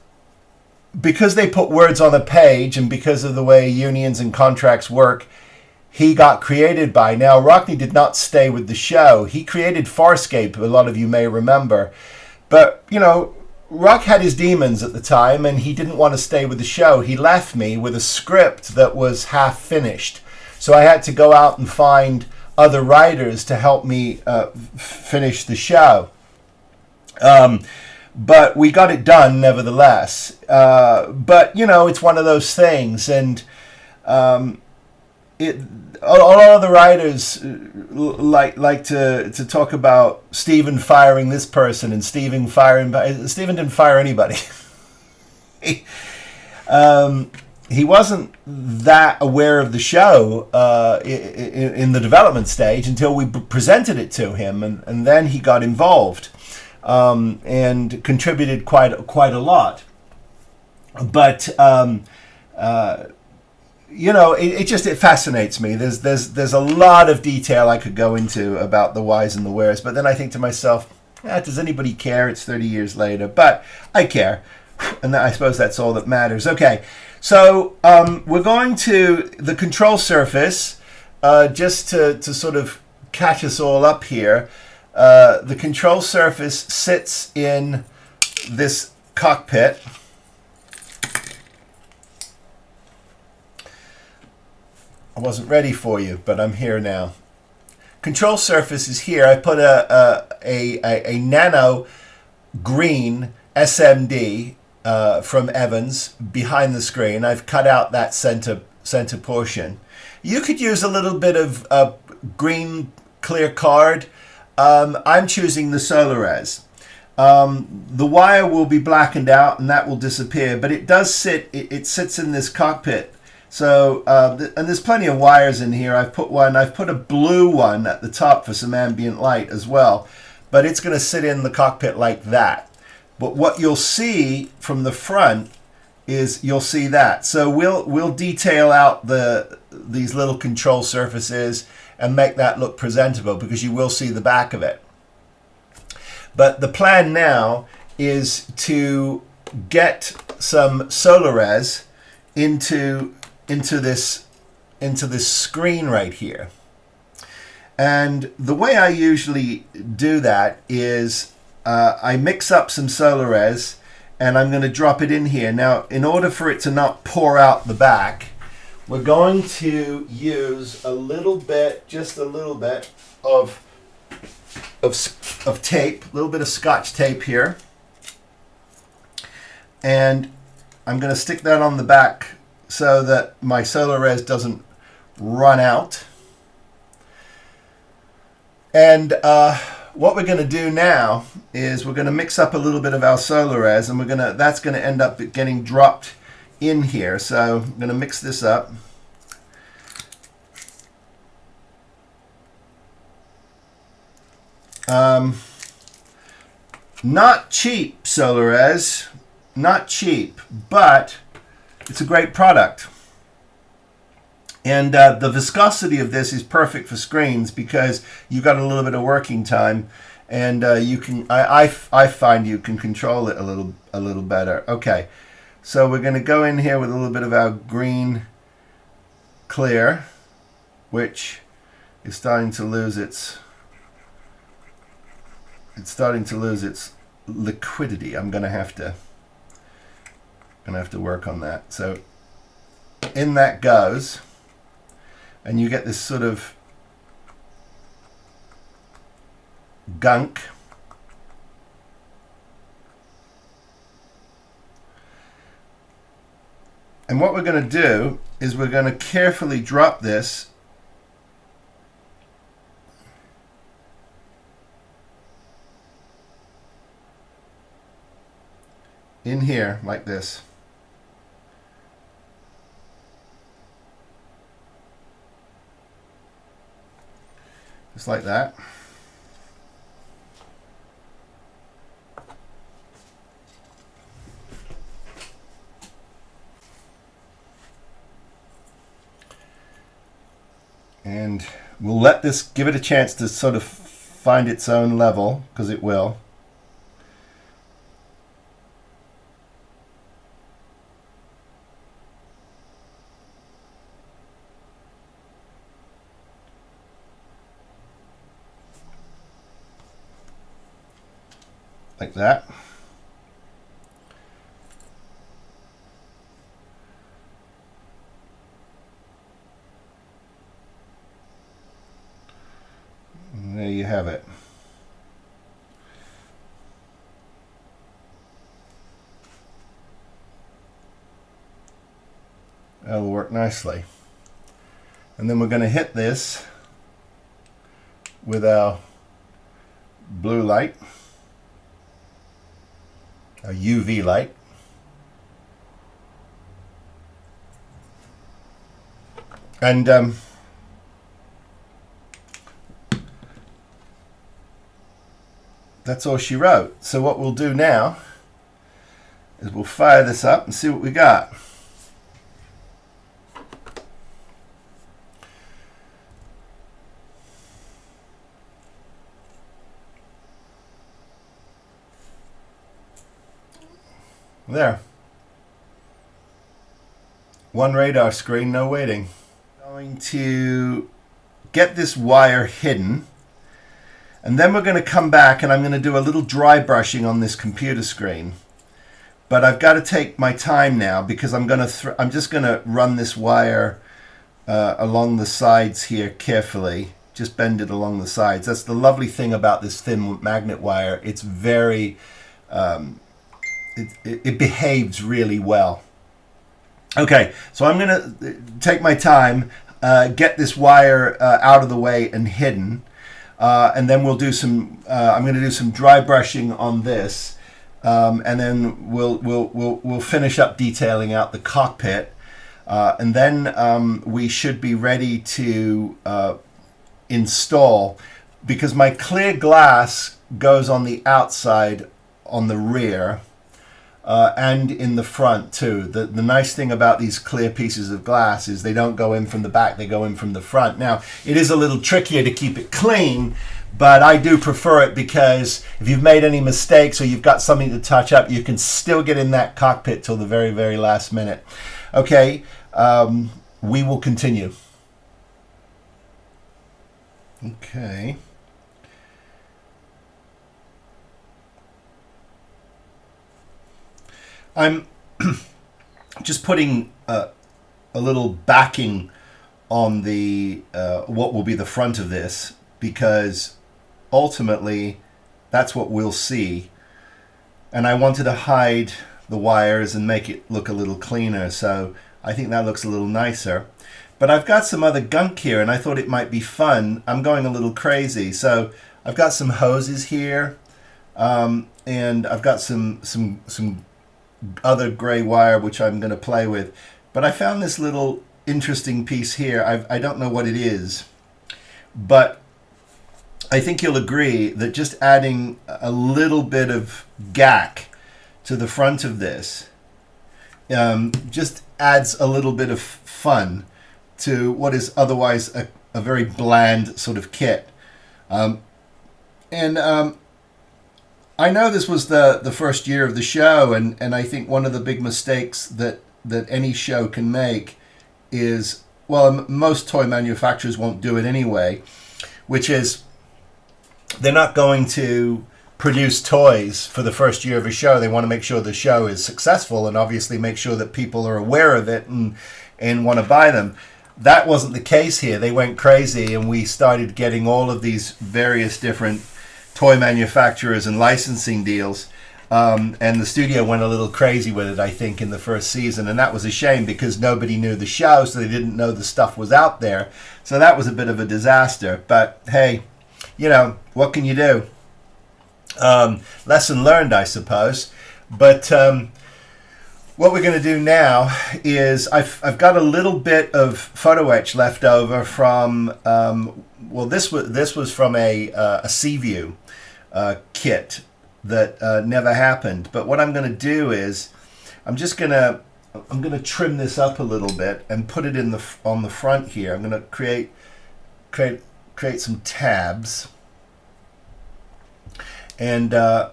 because they put words on a page and because of the way unions and contracts work, he got created by. Now, Rockney did not stay with the show. He created Farscape, a lot of you may remember. But, you know, Rock had his demons at the time, and he didn't want to stay with the show. He left me with a script that was half finished. So I had to go out and find other writers to help me finish the show. But we got it done, nevertheless. But, you know, it's one of those things. And a lot of the writers like to talk about Steven firing this person and Steven didn't fire anybody. He wasn't that aware of the show in the development stage until we presented it to him, and then he got involved and contributed quite a lot. But you know, it fascinates me. There's a lot of detail I could go into about the whys and the wheres, but then I think to myself, does anybody care? It's 30 years later, but I care, and I suppose that's all that matters. Okay, so we're going to the control surface, just to sort of catch us all up here. The control surface sits in this cockpit. I wasn't ready for you, but I'm here now. Control surface is here. I put a nano green SMD from Evans behind the screen. I've cut out that center portion. You could use a little bit of green clear card. I'm choosing the Solares. The wire will be blackened out and that will disappear, but it does sit. It sits in this cockpit. So, and there's plenty of wires in here. I've put a blue one at the top for some ambient light as well, but it's going to sit in the cockpit like that. But what you'll see from the front is you'll see that. So we'll detail out these little control surfaces and make that look presentable, because you will see the back of it. But the plan now is to get some Solarez into this screen right here. And the way I usually do that is I mix up some Solarez and I'm going to drop it in here. Now, in order for it to not pour out the back, we're going to use a little bit, just a little bit of tape, a little bit of Scotch tape here. And I'm going to stick that on the back so that my Solarez doesn't run out. And what we're going to do now is we're going to mix up a little bit of our Solarez, and that's going to end up getting dropped in here. So I'm going to mix this up. Not cheap Solarez, not cheap, but it's a great product. And the viscosity of this is perfect for screens because you've got a little bit of working time, and you can. I find you can control it a little better. Okay, so we're going to go in here with a little bit of our green clear, which is starting to lose its. It's starting to lose its liquidity. I'm going to have to work on that. So in that goes. And you get this sort of gunk. And what we're going to do is we're going to carefully drop this in here like this. Just like that. And we'll let this, give it a chance to sort of find its own level, because it will. Like that. And there you have it. That'll work nicely. And then we're going to hit this with our blue light. A UV light. And that's all she wrote. So what we'll do now is we'll fire this up and see what we got. There. One radar screen, no waiting. Going to get this wire hidden, and then we're going to come back and I'm going to do a little dry brushing on this computer screen. But I've got to take my time now because I'm just going to run this wire along the sides here carefully. Just bend it along the sides. That's the lovely thing about this thin magnet wire. It's very it behaves really well. Okay, so I'm going to take my time, get this wire out of the way and hidden, and then we'll do some. I'm going to do some dry brushing on this, and then we'll finish up detailing out the cockpit, and then we should be ready to install, because my clear glass goes on the outside on the rear and in the front too. The nice thing about these clear pieces of glass is they don't go in from the back, they go in from the front. Now, it is a little trickier to keep it clean, but I do prefer it because if you've made any mistakes or you've got something to touch up, you can still get in that cockpit till the very, very last minute. Okay, we will continue. Okay. I'm just putting a little backing on the what will be the front of this, because ultimately that's what we'll see, and I wanted to hide the wires and make it look a little cleaner, so I think that looks a little nicer. But I've got some other gunk here and I thought it might be fun. I'm going a little crazy, so I've got some hoses here, and I've got some other gray wire which I'm going to play with. But I found this little interesting piece here. I don't know what it is, but I think you'll agree that just adding a little bit of gack to the front of this just adds a little bit of fun to what is otherwise a very bland sort of kit. I know this was the first year of the show, and I think one of the big mistakes that any show can make is, well, most toy manufacturers won't do it anyway, which is they're not going to produce toys for the first year of a show. They want to make sure the show is successful and obviously make sure that people are aware of it and want to buy them. That wasn't the case here. They went crazy and we started getting all of these various different toy manufacturers and licensing deals, and the studio went a little crazy with it, I think, in the first season, and that was a shame because nobody knew the show, so they didn't know the stuff was out there. So that was a bit of a disaster, but hey, you know, what can you do? Lesson learned, I suppose. But what we're going to do now is I've got a little bit of photo etch left over from well, this was from a Seaview kit that never happened. But what I'm going to do is I'm going to trim this up a little bit and put it in on the front here. I'm going to create some tabs, and yeah,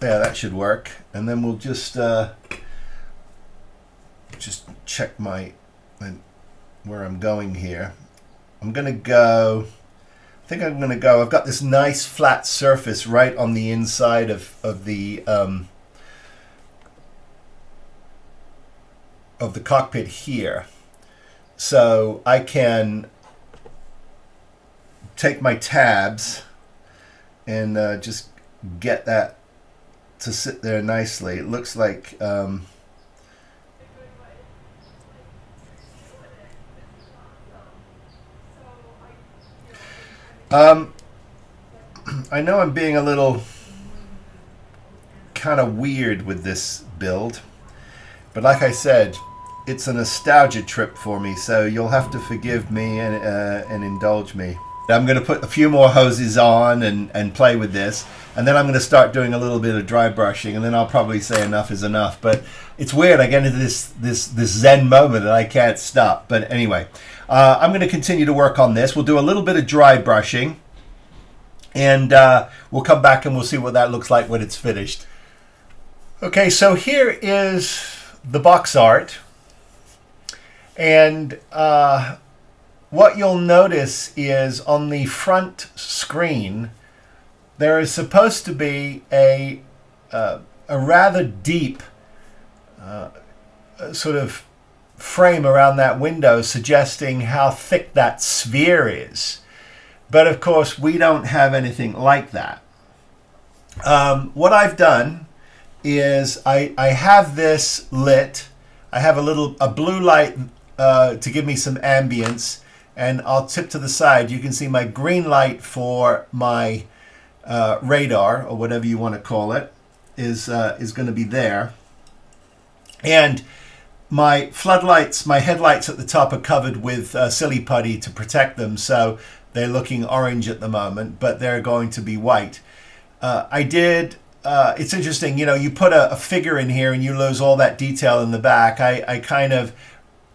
that should work. And then we'll just check where I'm going here. I'm going to go, I think I'm going to go, I've got this nice flat surface right on the inside of the cockpit here. So I can take my tabs and just get that to sit there nicely. It looks like I know I'm being a little kind of weird with this build, but like I said, it's a nostalgia trip for me, so you'll have to forgive me and indulge me. I'm going to put a few more hoses on and play with this, and then I'm going to start doing a little bit of dry brushing, and then I'll probably say enough is enough. But it's weird, I get into this zen moment and I can't stop. But anyway, I'm going to continue to work on this. We'll do a little bit of dry brushing, and we'll come back and we'll see what that looks like when it's finished. Okay, so here is the box art, and what you'll notice is on the front screen there is supposed to be a rather deep sort of frame around that window, suggesting how thick that sphere is. But of course we don't have anything like that. What I've done is I have this lit. I have a blue light to give me some ambience, and I'll tip to the side. You can see my green light for my radar, or whatever you want to call it, is going to be there. And my floodlights, my headlights at the top are covered with silly putty to protect them, so they're looking orange at the moment, but they're going to be white. I did. It's interesting, you know, you put a figure in here and you lose all that detail in the back. I kind of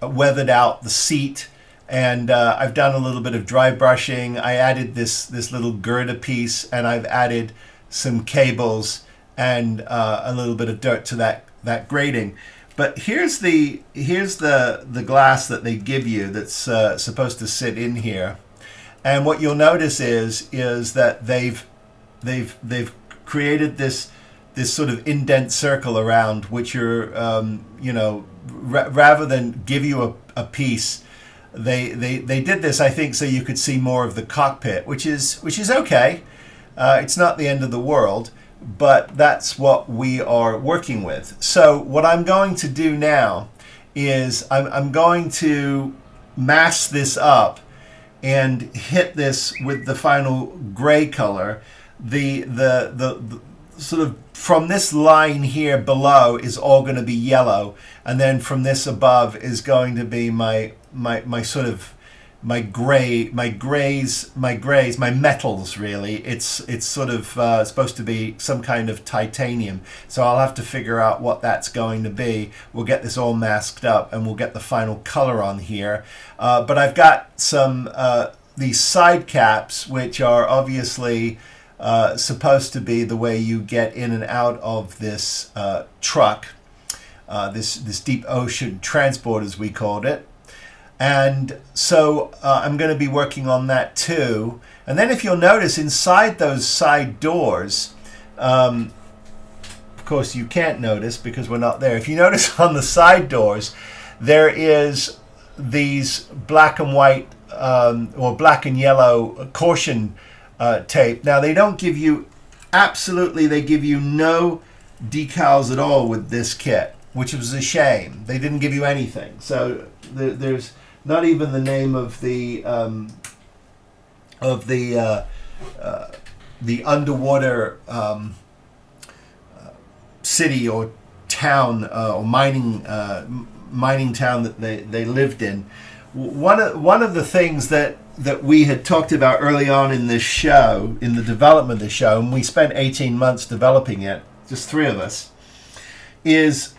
weathered out the seat, and I've done a little bit of dry brushing. I added this little girder piece, and I've added some cables and a little bit of dirt to that grating. But here's the glass that they give you that's supposed to sit in here, and what you'll notice is that they've created this sort of indent circle around which you're you know, rather than give you a piece, they did this, I think, so you could see more of the cockpit, which is okay. It's not the end of the world, but that's what we are working with. So what I'm going to do now is I'm going to mask this up and hit this with the final gray color. The sort of from this line here below is all going to be yellow, and then from this above is going to be my sort of my grays, my metals, really. It's sort of supposed to be some kind of titanium, so I'll have to figure out what that's going to be. We'll get this all masked up and we'll get the final color on here, but I've got some these side caps, which are obviously supposed to be the way you get in and out of this truck, this deep ocean transport, as we called it. And so I'm going to be working on that too. And then if you'll notice, inside those side doors, of course you can't notice because we're not there. If you notice on the side doors, there is these black and white or black and yellow caution tape. Now they don't give you, they give you no decals at all with this kit, which was a shame. They didn't give you anything. So there's not even the name of the underwater city or town or mining town that they lived in. One of the things that we had talked about early on in this show, in the development of the show, and we spent 18 months developing it, just three of us, is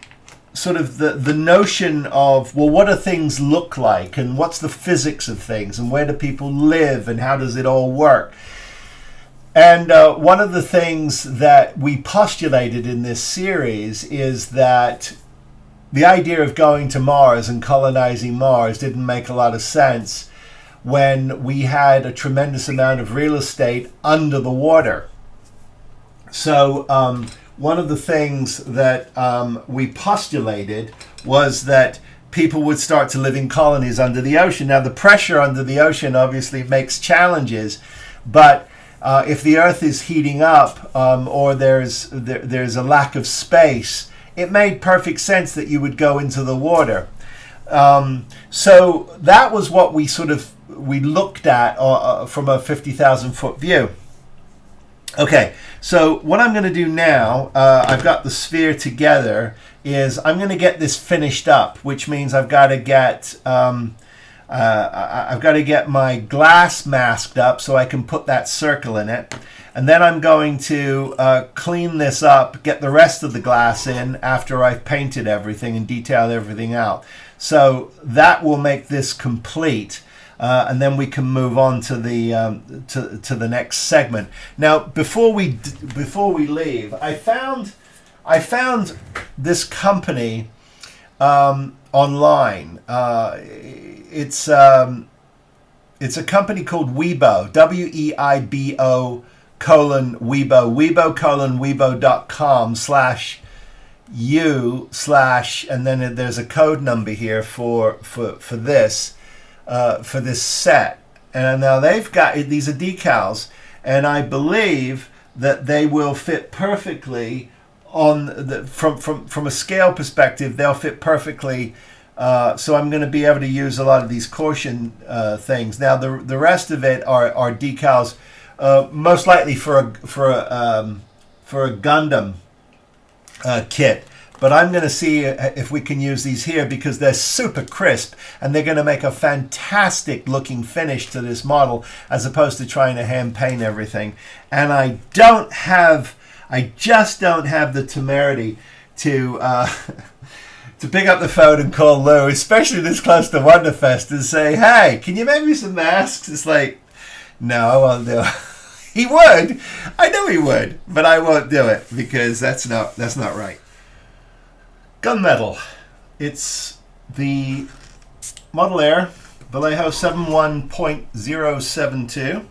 sort of the notion of, well, what do things look like, and what's the physics of things, and where do people live, and how does it all work? And one of the things that we postulated in this series is that the idea of going to Mars and colonizing Mars didn't make a lot of sense when we had a tremendous amount of real estate under the water. So one of the things that we postulated was that people would start to live in colonies under the ocean. Now, the pressure under the ocean obviously makes challenges, but if the Earth is heating up or there's a lack of space, it made perfect sense that you would go into the water. So that was what we looked at from a 50,000 foot view. Okay, so what I'm going to do now, I've got the sphere together, is I'm going to get this finished up, which means I've got to get my glass masked up so I can put that circle in it. And then I'm going to clean this up, get the rest of the glass in after I've painted everything and detailed everything out. So that will make this complete. And then we can move on to the next segment. Now, before we leave, I found this company online. It's a company called Weibo, Weibo Weibo, Weibo.com/u/ and then there's a code number here for this set. And now they've got, these are decals, and I believe that they will fit perfectly on from a scale perspective. They'll fit perfectly. So I'm going to be able to use a lot of these caution things. Now the rest of it are decals, most likely for a Gundam kit. but I'm going to see if we can use these here because they're super crisp and they're going to make a fantastic looking finish to this model as opposed to trying to hand paint everything. And I just don't have the temerity to to pick up the phone and call Lou, especially this close to Wonderfest, and say, hey, can you make me some masks? It's like, no, I won't do it. He would. I know he would, but I won't do it because that's not right. Gunmetal. It's the Model Air Vallejo 71.072.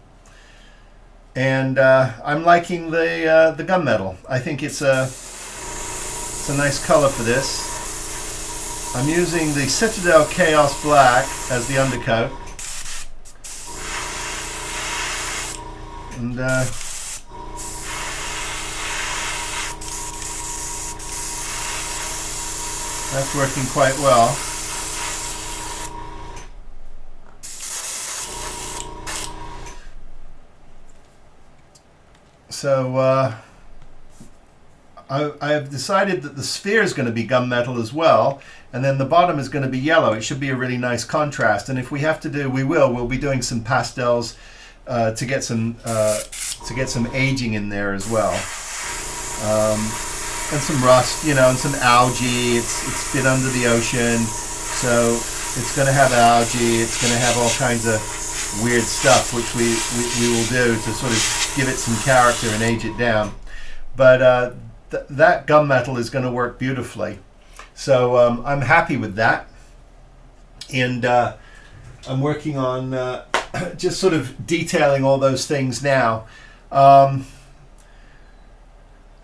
And I'm liking the gunmetal. I think it's a nice color for this. I'm using the Citadel Chaos Black as the undercoat. And that's working quite well. So I have decided that the sphere is going to be gunmetal as well, and then the bottom is going to be yellow. It should be a really nice contrast. And if we have to do, we'll be doing some pastels to get some aging in there as well, and some rust, and some algae. It's been under the ocean, so it's going to have algae. It's going to have all kinds of weird stuff, which we will do to sort of give it some character and age it down. But that gunmetal is going to work beautifully. So I'm happy with that, and I'm working on just sort of detailing all those things now.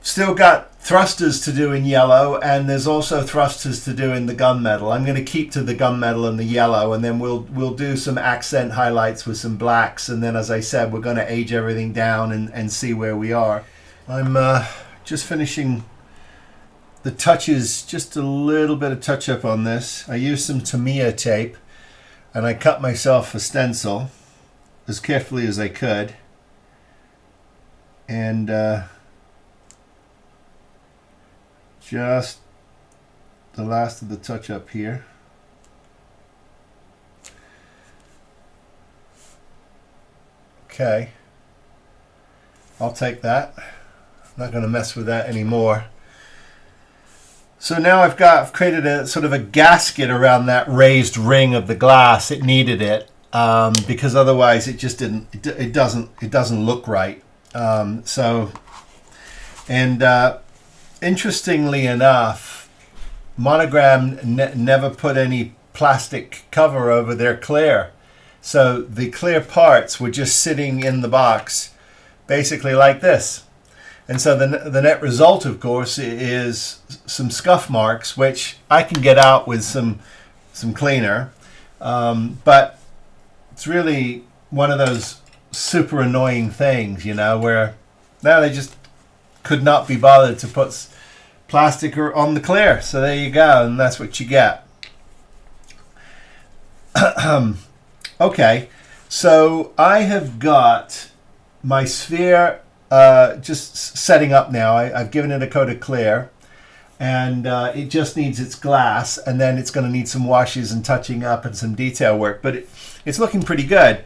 Still got thrusters to do in yellow, and there's also thrusters to do in the gunmetal. I'm going to keep to the gunmetal and the yellow, and then we'll do some accent highlights with some blacks, and then, as I said, we're going to age everything down and see where we are. I'm just finishing the touches, just a little bit of touch up on this. I used some Tamiya tape, and I cut myself a stencil as carefully as I could, and just the last of the touch up here. Okay, I'll take that. I'm not going to mess with that anymore. So now I've created a sort of a gasket around that raised ring of the glass. It needed it because otherwise it just didn't. It doesn't look right. Interestingly enough, Monogram never put any plastic cover over their clear, so the clear parts were just sitting in the box, basically like this. And so the net result, of course, is some scuff marks, which I can get out with some cleaner. But it's really one of those super annoying things, where now they just could not be bothered to put plastic on the clear. So there you go, and that's what you get. Okay, so I have got my sphere just setting up now. I've given it a coat of clear, and it just needs its glass, and then it's going to need some washes and touching up and some detail work, but it's looking pretty good.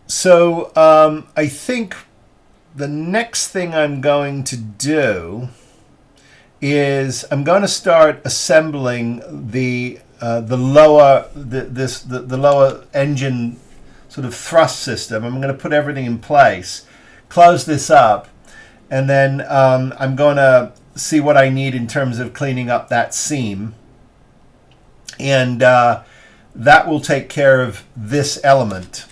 So I think the next thing I'm going to do is I'm going to start assembling the lower engine sort of thrust system. I'm going to put everything in place, close this up, and then I'm going to see what I need in terms of cleaning up that seam, and that will take care of this element.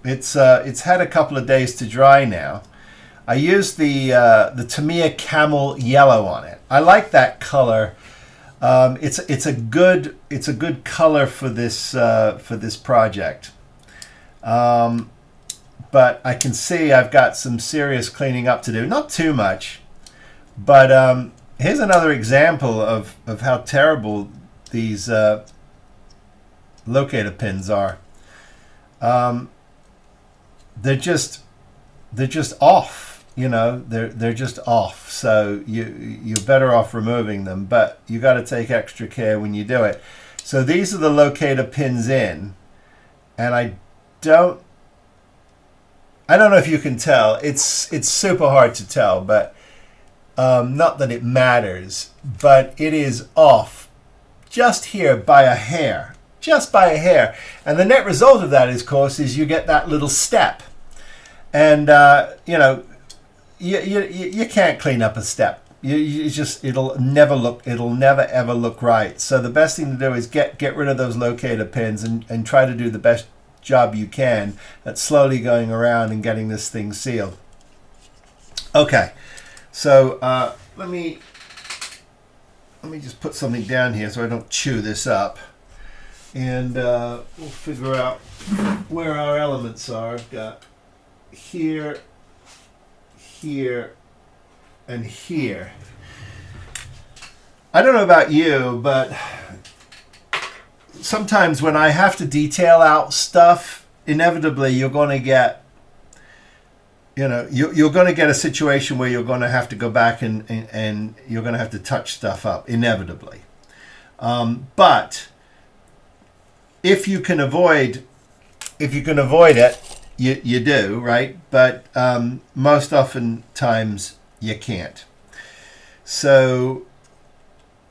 It's had a couple of days to dry now. I used the Tamiya Camel Yellow on it. I like that color. It's a good color for this project. But I can see I've got some serious cleaning up to do. Not too much, but here's another example of how terrible these locator pins are. They're just off. you know, they're just off. So you're better off removing them, but you got to take extra care when you do it. So these are the locator pins in, and I don't know if you can tell. It's super hard to tell, but not that it matters, but it is off just here by a hair, just by a hair. And the net result of that, of course, is you get that little step. And you know, you can't clean up a step. You just it'll never ever look right. So the best thing to do is get rid of those locator pins and try to do the best job you can at slowly going around and getting this thing sealed. Okay, so let me just put something down here so I don't chew this up, and we'll figure out where our elements are. I've got here, here, and here. I don't know about you, but sometimes when I have to detail out stuff, inevitably you're going to get, you know, you're going to get a situation where you're going to have to go back and you're going to have to touch stuff up, inevitably. But if you can avoid it, you do, right? But most oftentimes you can't. So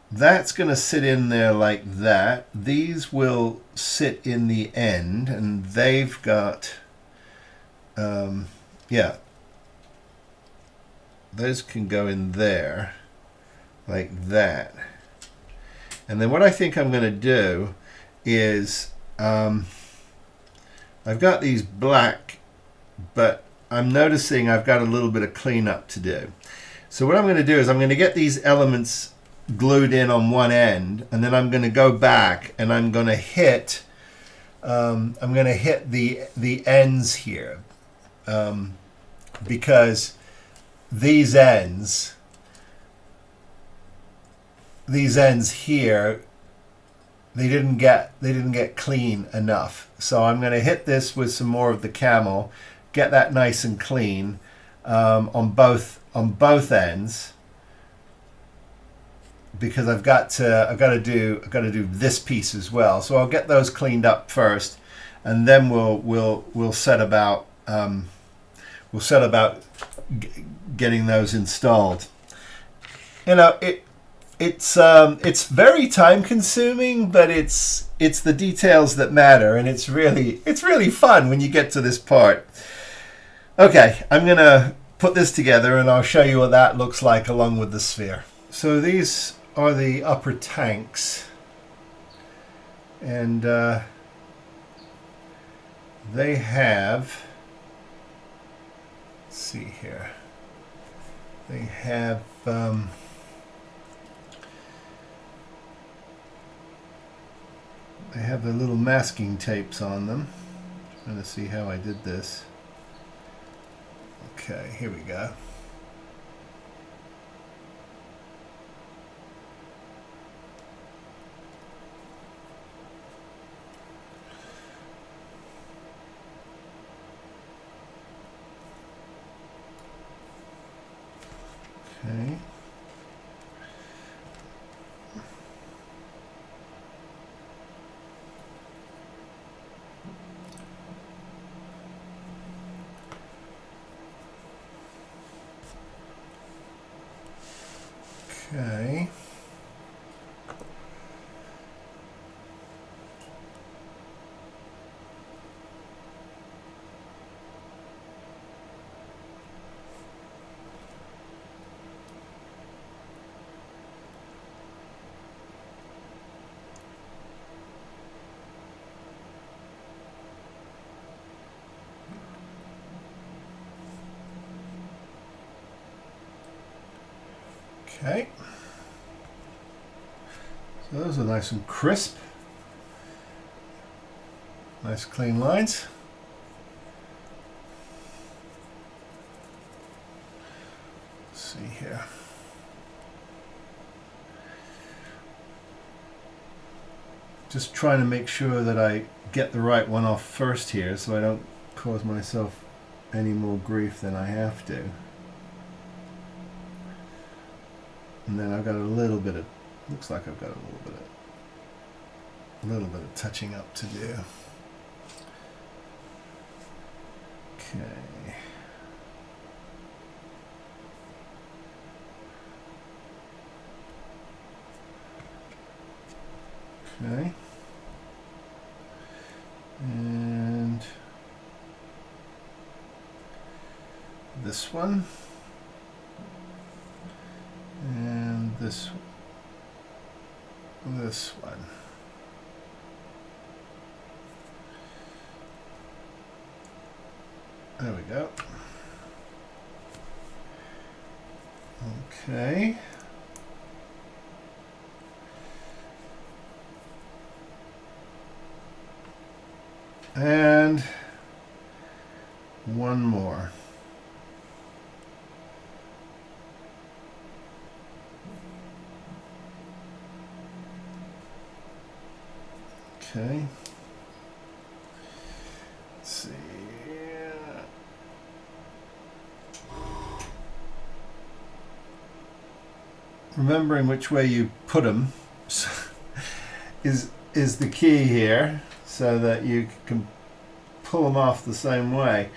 that's going to sit in there like that. These will sit in the end, and they've got, yeah, those can go in there like that. And then what I think I'm going to do is, I've got these black, but I'm noticing I've got a little bit of cleanup to do. So what I'm going to do is I'm going to get these elements glued in on one end, and then I'm going to go back and I'm going to hit the ends here, because these ends here, they didn't get clean enough. So I'm going to hit this with some more of the camel, get that nice and clean on both ends, because I've got to do this piece as well. So I'll get those cleaned up first, and then we'll set about getting those installed. You know, it's very time consuming, but it's the details that matter, and it's really fun when you get to this part. Okay, I'm gonna put this together and I'll show you what that looks like along with the sphere. So these are the upper tanks, and they have, let's see here, they have the little masking tapes on them. I'm trying to see how I did this. Okay, here we go. Okay. Okay. Okay. So those are nice and crisp. Nice clean lines. Let's see here. Just trying to make sure that I get the right one off first here, so I don't cause myself any more grief than I have to. And then I've got a little bit of, looks like I've got a little bit of touching up to do. Okay. Okay. And this one. And this one. There we go. Okay. And one more. Okay. Let's see. Remembering which way you put them is the key here, so that you can pull them off the same way.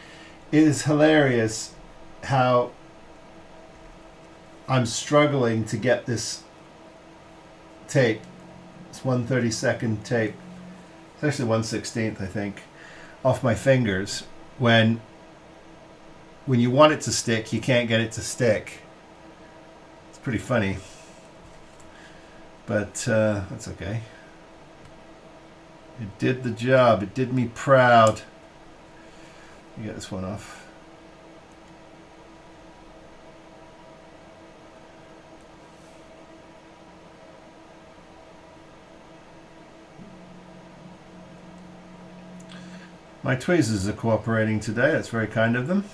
It is hilarious how I'm struggling to get this tape. It's 1/32 tape. It's actually 1/16, I think, off my fingers. When you want it to stick, you can't get it to stick. It's pretty funny, but that's okay. It did the job. It did me proud. Let me get this one off. My tweezers are cooperating today. That's very kind of them.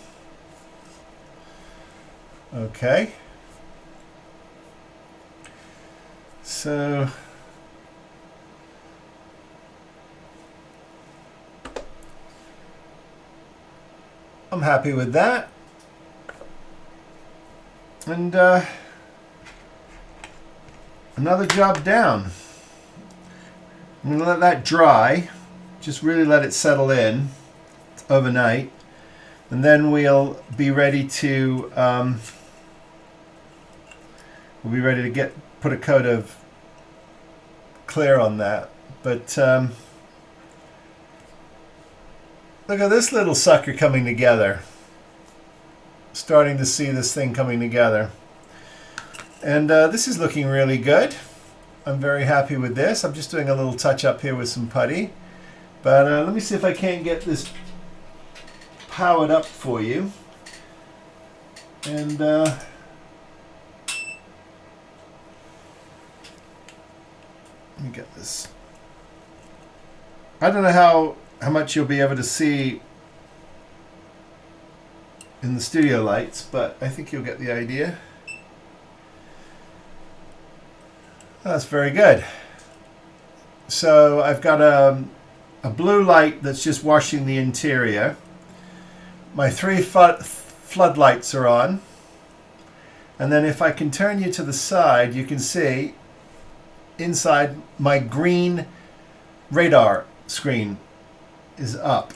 Okay. So I'm happy with that. And another job down. I'm going to let that dry. Just really let it settle in overnight. And then we'll be ready to put a coat of clear on that. But look at this little sucker coming together. Starting to see this thing coming together. And this is looking really good. I'm very happy with this. I'm just doing a little touch up here with some putty. But let me see if I can't get this powered up for you. And let me get this. I don't know how much you'll be able to see in the studio lights, but I think you'll get the idea. That's very good. So I've got a blue light that's just washing the interior. My 3 floodlights are on. And then if I can turn you to the side, you can see inside my green radar screen is up.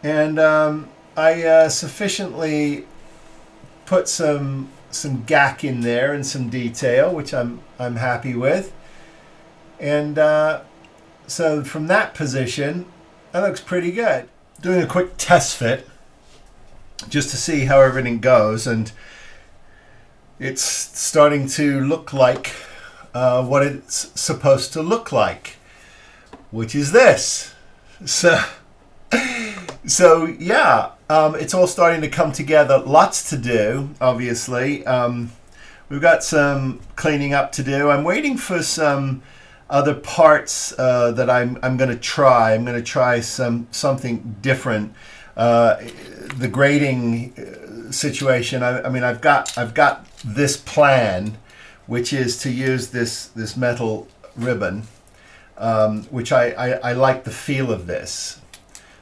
And I sufficiently put some gack in there and some detail, which I'm happy with. And so from that position, that looks pretty good. Doing a quick test fit just to see how everything goes, and it's starting to look like what it's supposed to look like, which is this. So yeah, it's all starting to come together. Lots to do, obviously. We've got some cleaning up to do. I'm waiting for some other parts that I'm going to try. I'm going to try something different. The grading situation. I mean, I've got this plan, which is to use this metal ribbon, which I like the feel of this.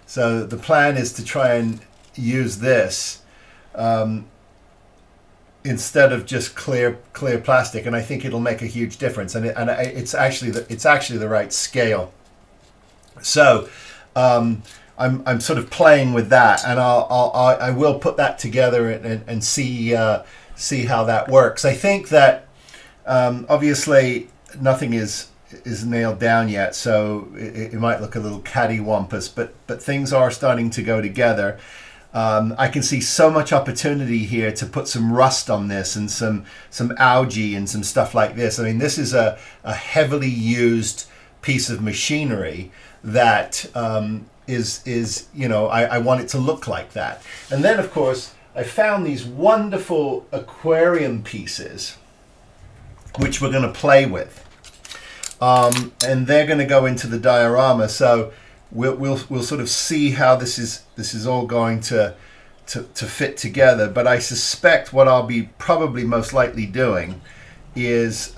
So the plan is to try and use this instead of just clear plastic, and I think it'll make a huge difference. And it's actually the right scale. So I'm sort of playing with that, and I will put that together and see how that works. I think that obviously nothing is nailed down yet, so it might look a little cattywampus, but things are starting to go together. I can see so much opportunity here to put some rust on this and some algae and some stuff like this. I mean, this is a heavily used piece of machinery that is I want it to look like that. And then, of course, I found these wonderful aquarium pieces, which we're going to play with. And they're going to go into the diorama. So we'll sort of see how this is all going to fit together. But I suspect what I'll be probably most likely doing is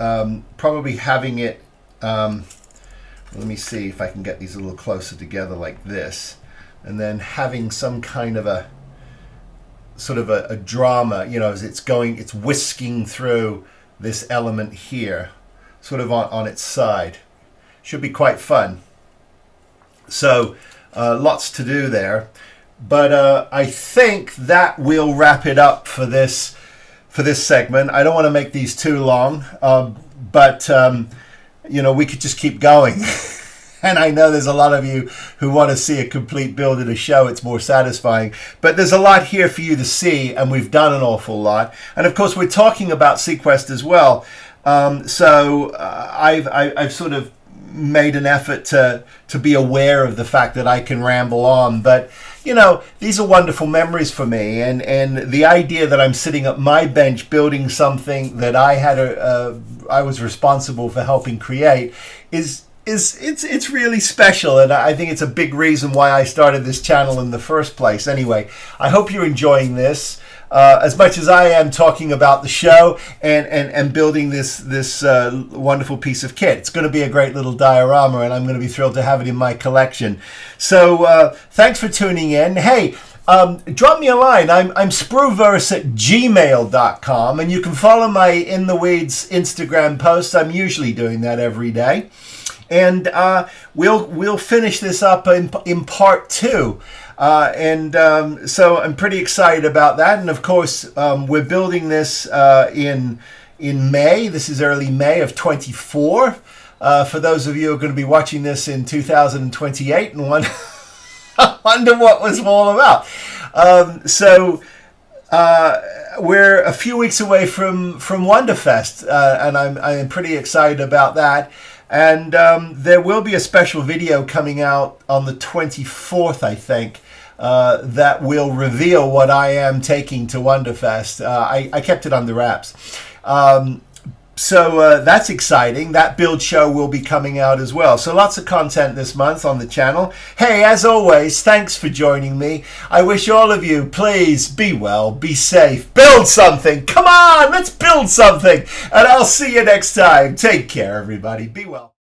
probably having it. Let me see if I can get these a little closer together like this, and then having some kind of a sort of a drama, as it's whisking through this element here, sort of on its side. Should be quite fun. So lots to do there, but I think that will wrap it up for this segment. I don't want to make these too long, but we could just keep going. And I know there's a lot of you who want to see a complete build of a show. It's more satisfying. But there's a lot here for you to see, and we've done an awful lot. And of course, we're talking about SeaQuest as well. So I've sort of made an effort to be aware of the fact that I can ramble on. But these are wonderful memories for me, and the idea that I'm sitting at my bench building something that I was responsible for helping create it's really special, and I think it's a big reason why I started this channel in the first place. Anyway, I hope you're enjoying this as much as I am talking about the show and building this wonderful piece of kit. It's going to be a great little diorama, and I'm going to be thrilled to have it in my collection. So thanks for tuning in. Hey, drop me a line. I'm spruverse@gmail.com, and you can follow my In the Weeds Instagram posts. I'm usually doing that every day. And we'll finish this up in part 2. So I'm pretty excited about that. And of course, we're building this in May. This is early May of 24. For those of you who are going to be watching this in 2028 and wonder what was all about. We're a few weeks away from Wonderfest, and I'm pretty excited about that. And there will be a special video coming out on the 24th, I think, that will reveal what I am taking to Wonderfest. I kept it under wraps. So that's exciting. That build show will be coming out as well. So lots of content this month on the channel. Hey, as always, thanks for joining me. I wish all of you, please be well, be safe, build something. Come on, let's build something. And I'll see you next time. Take care, everybody. Be well.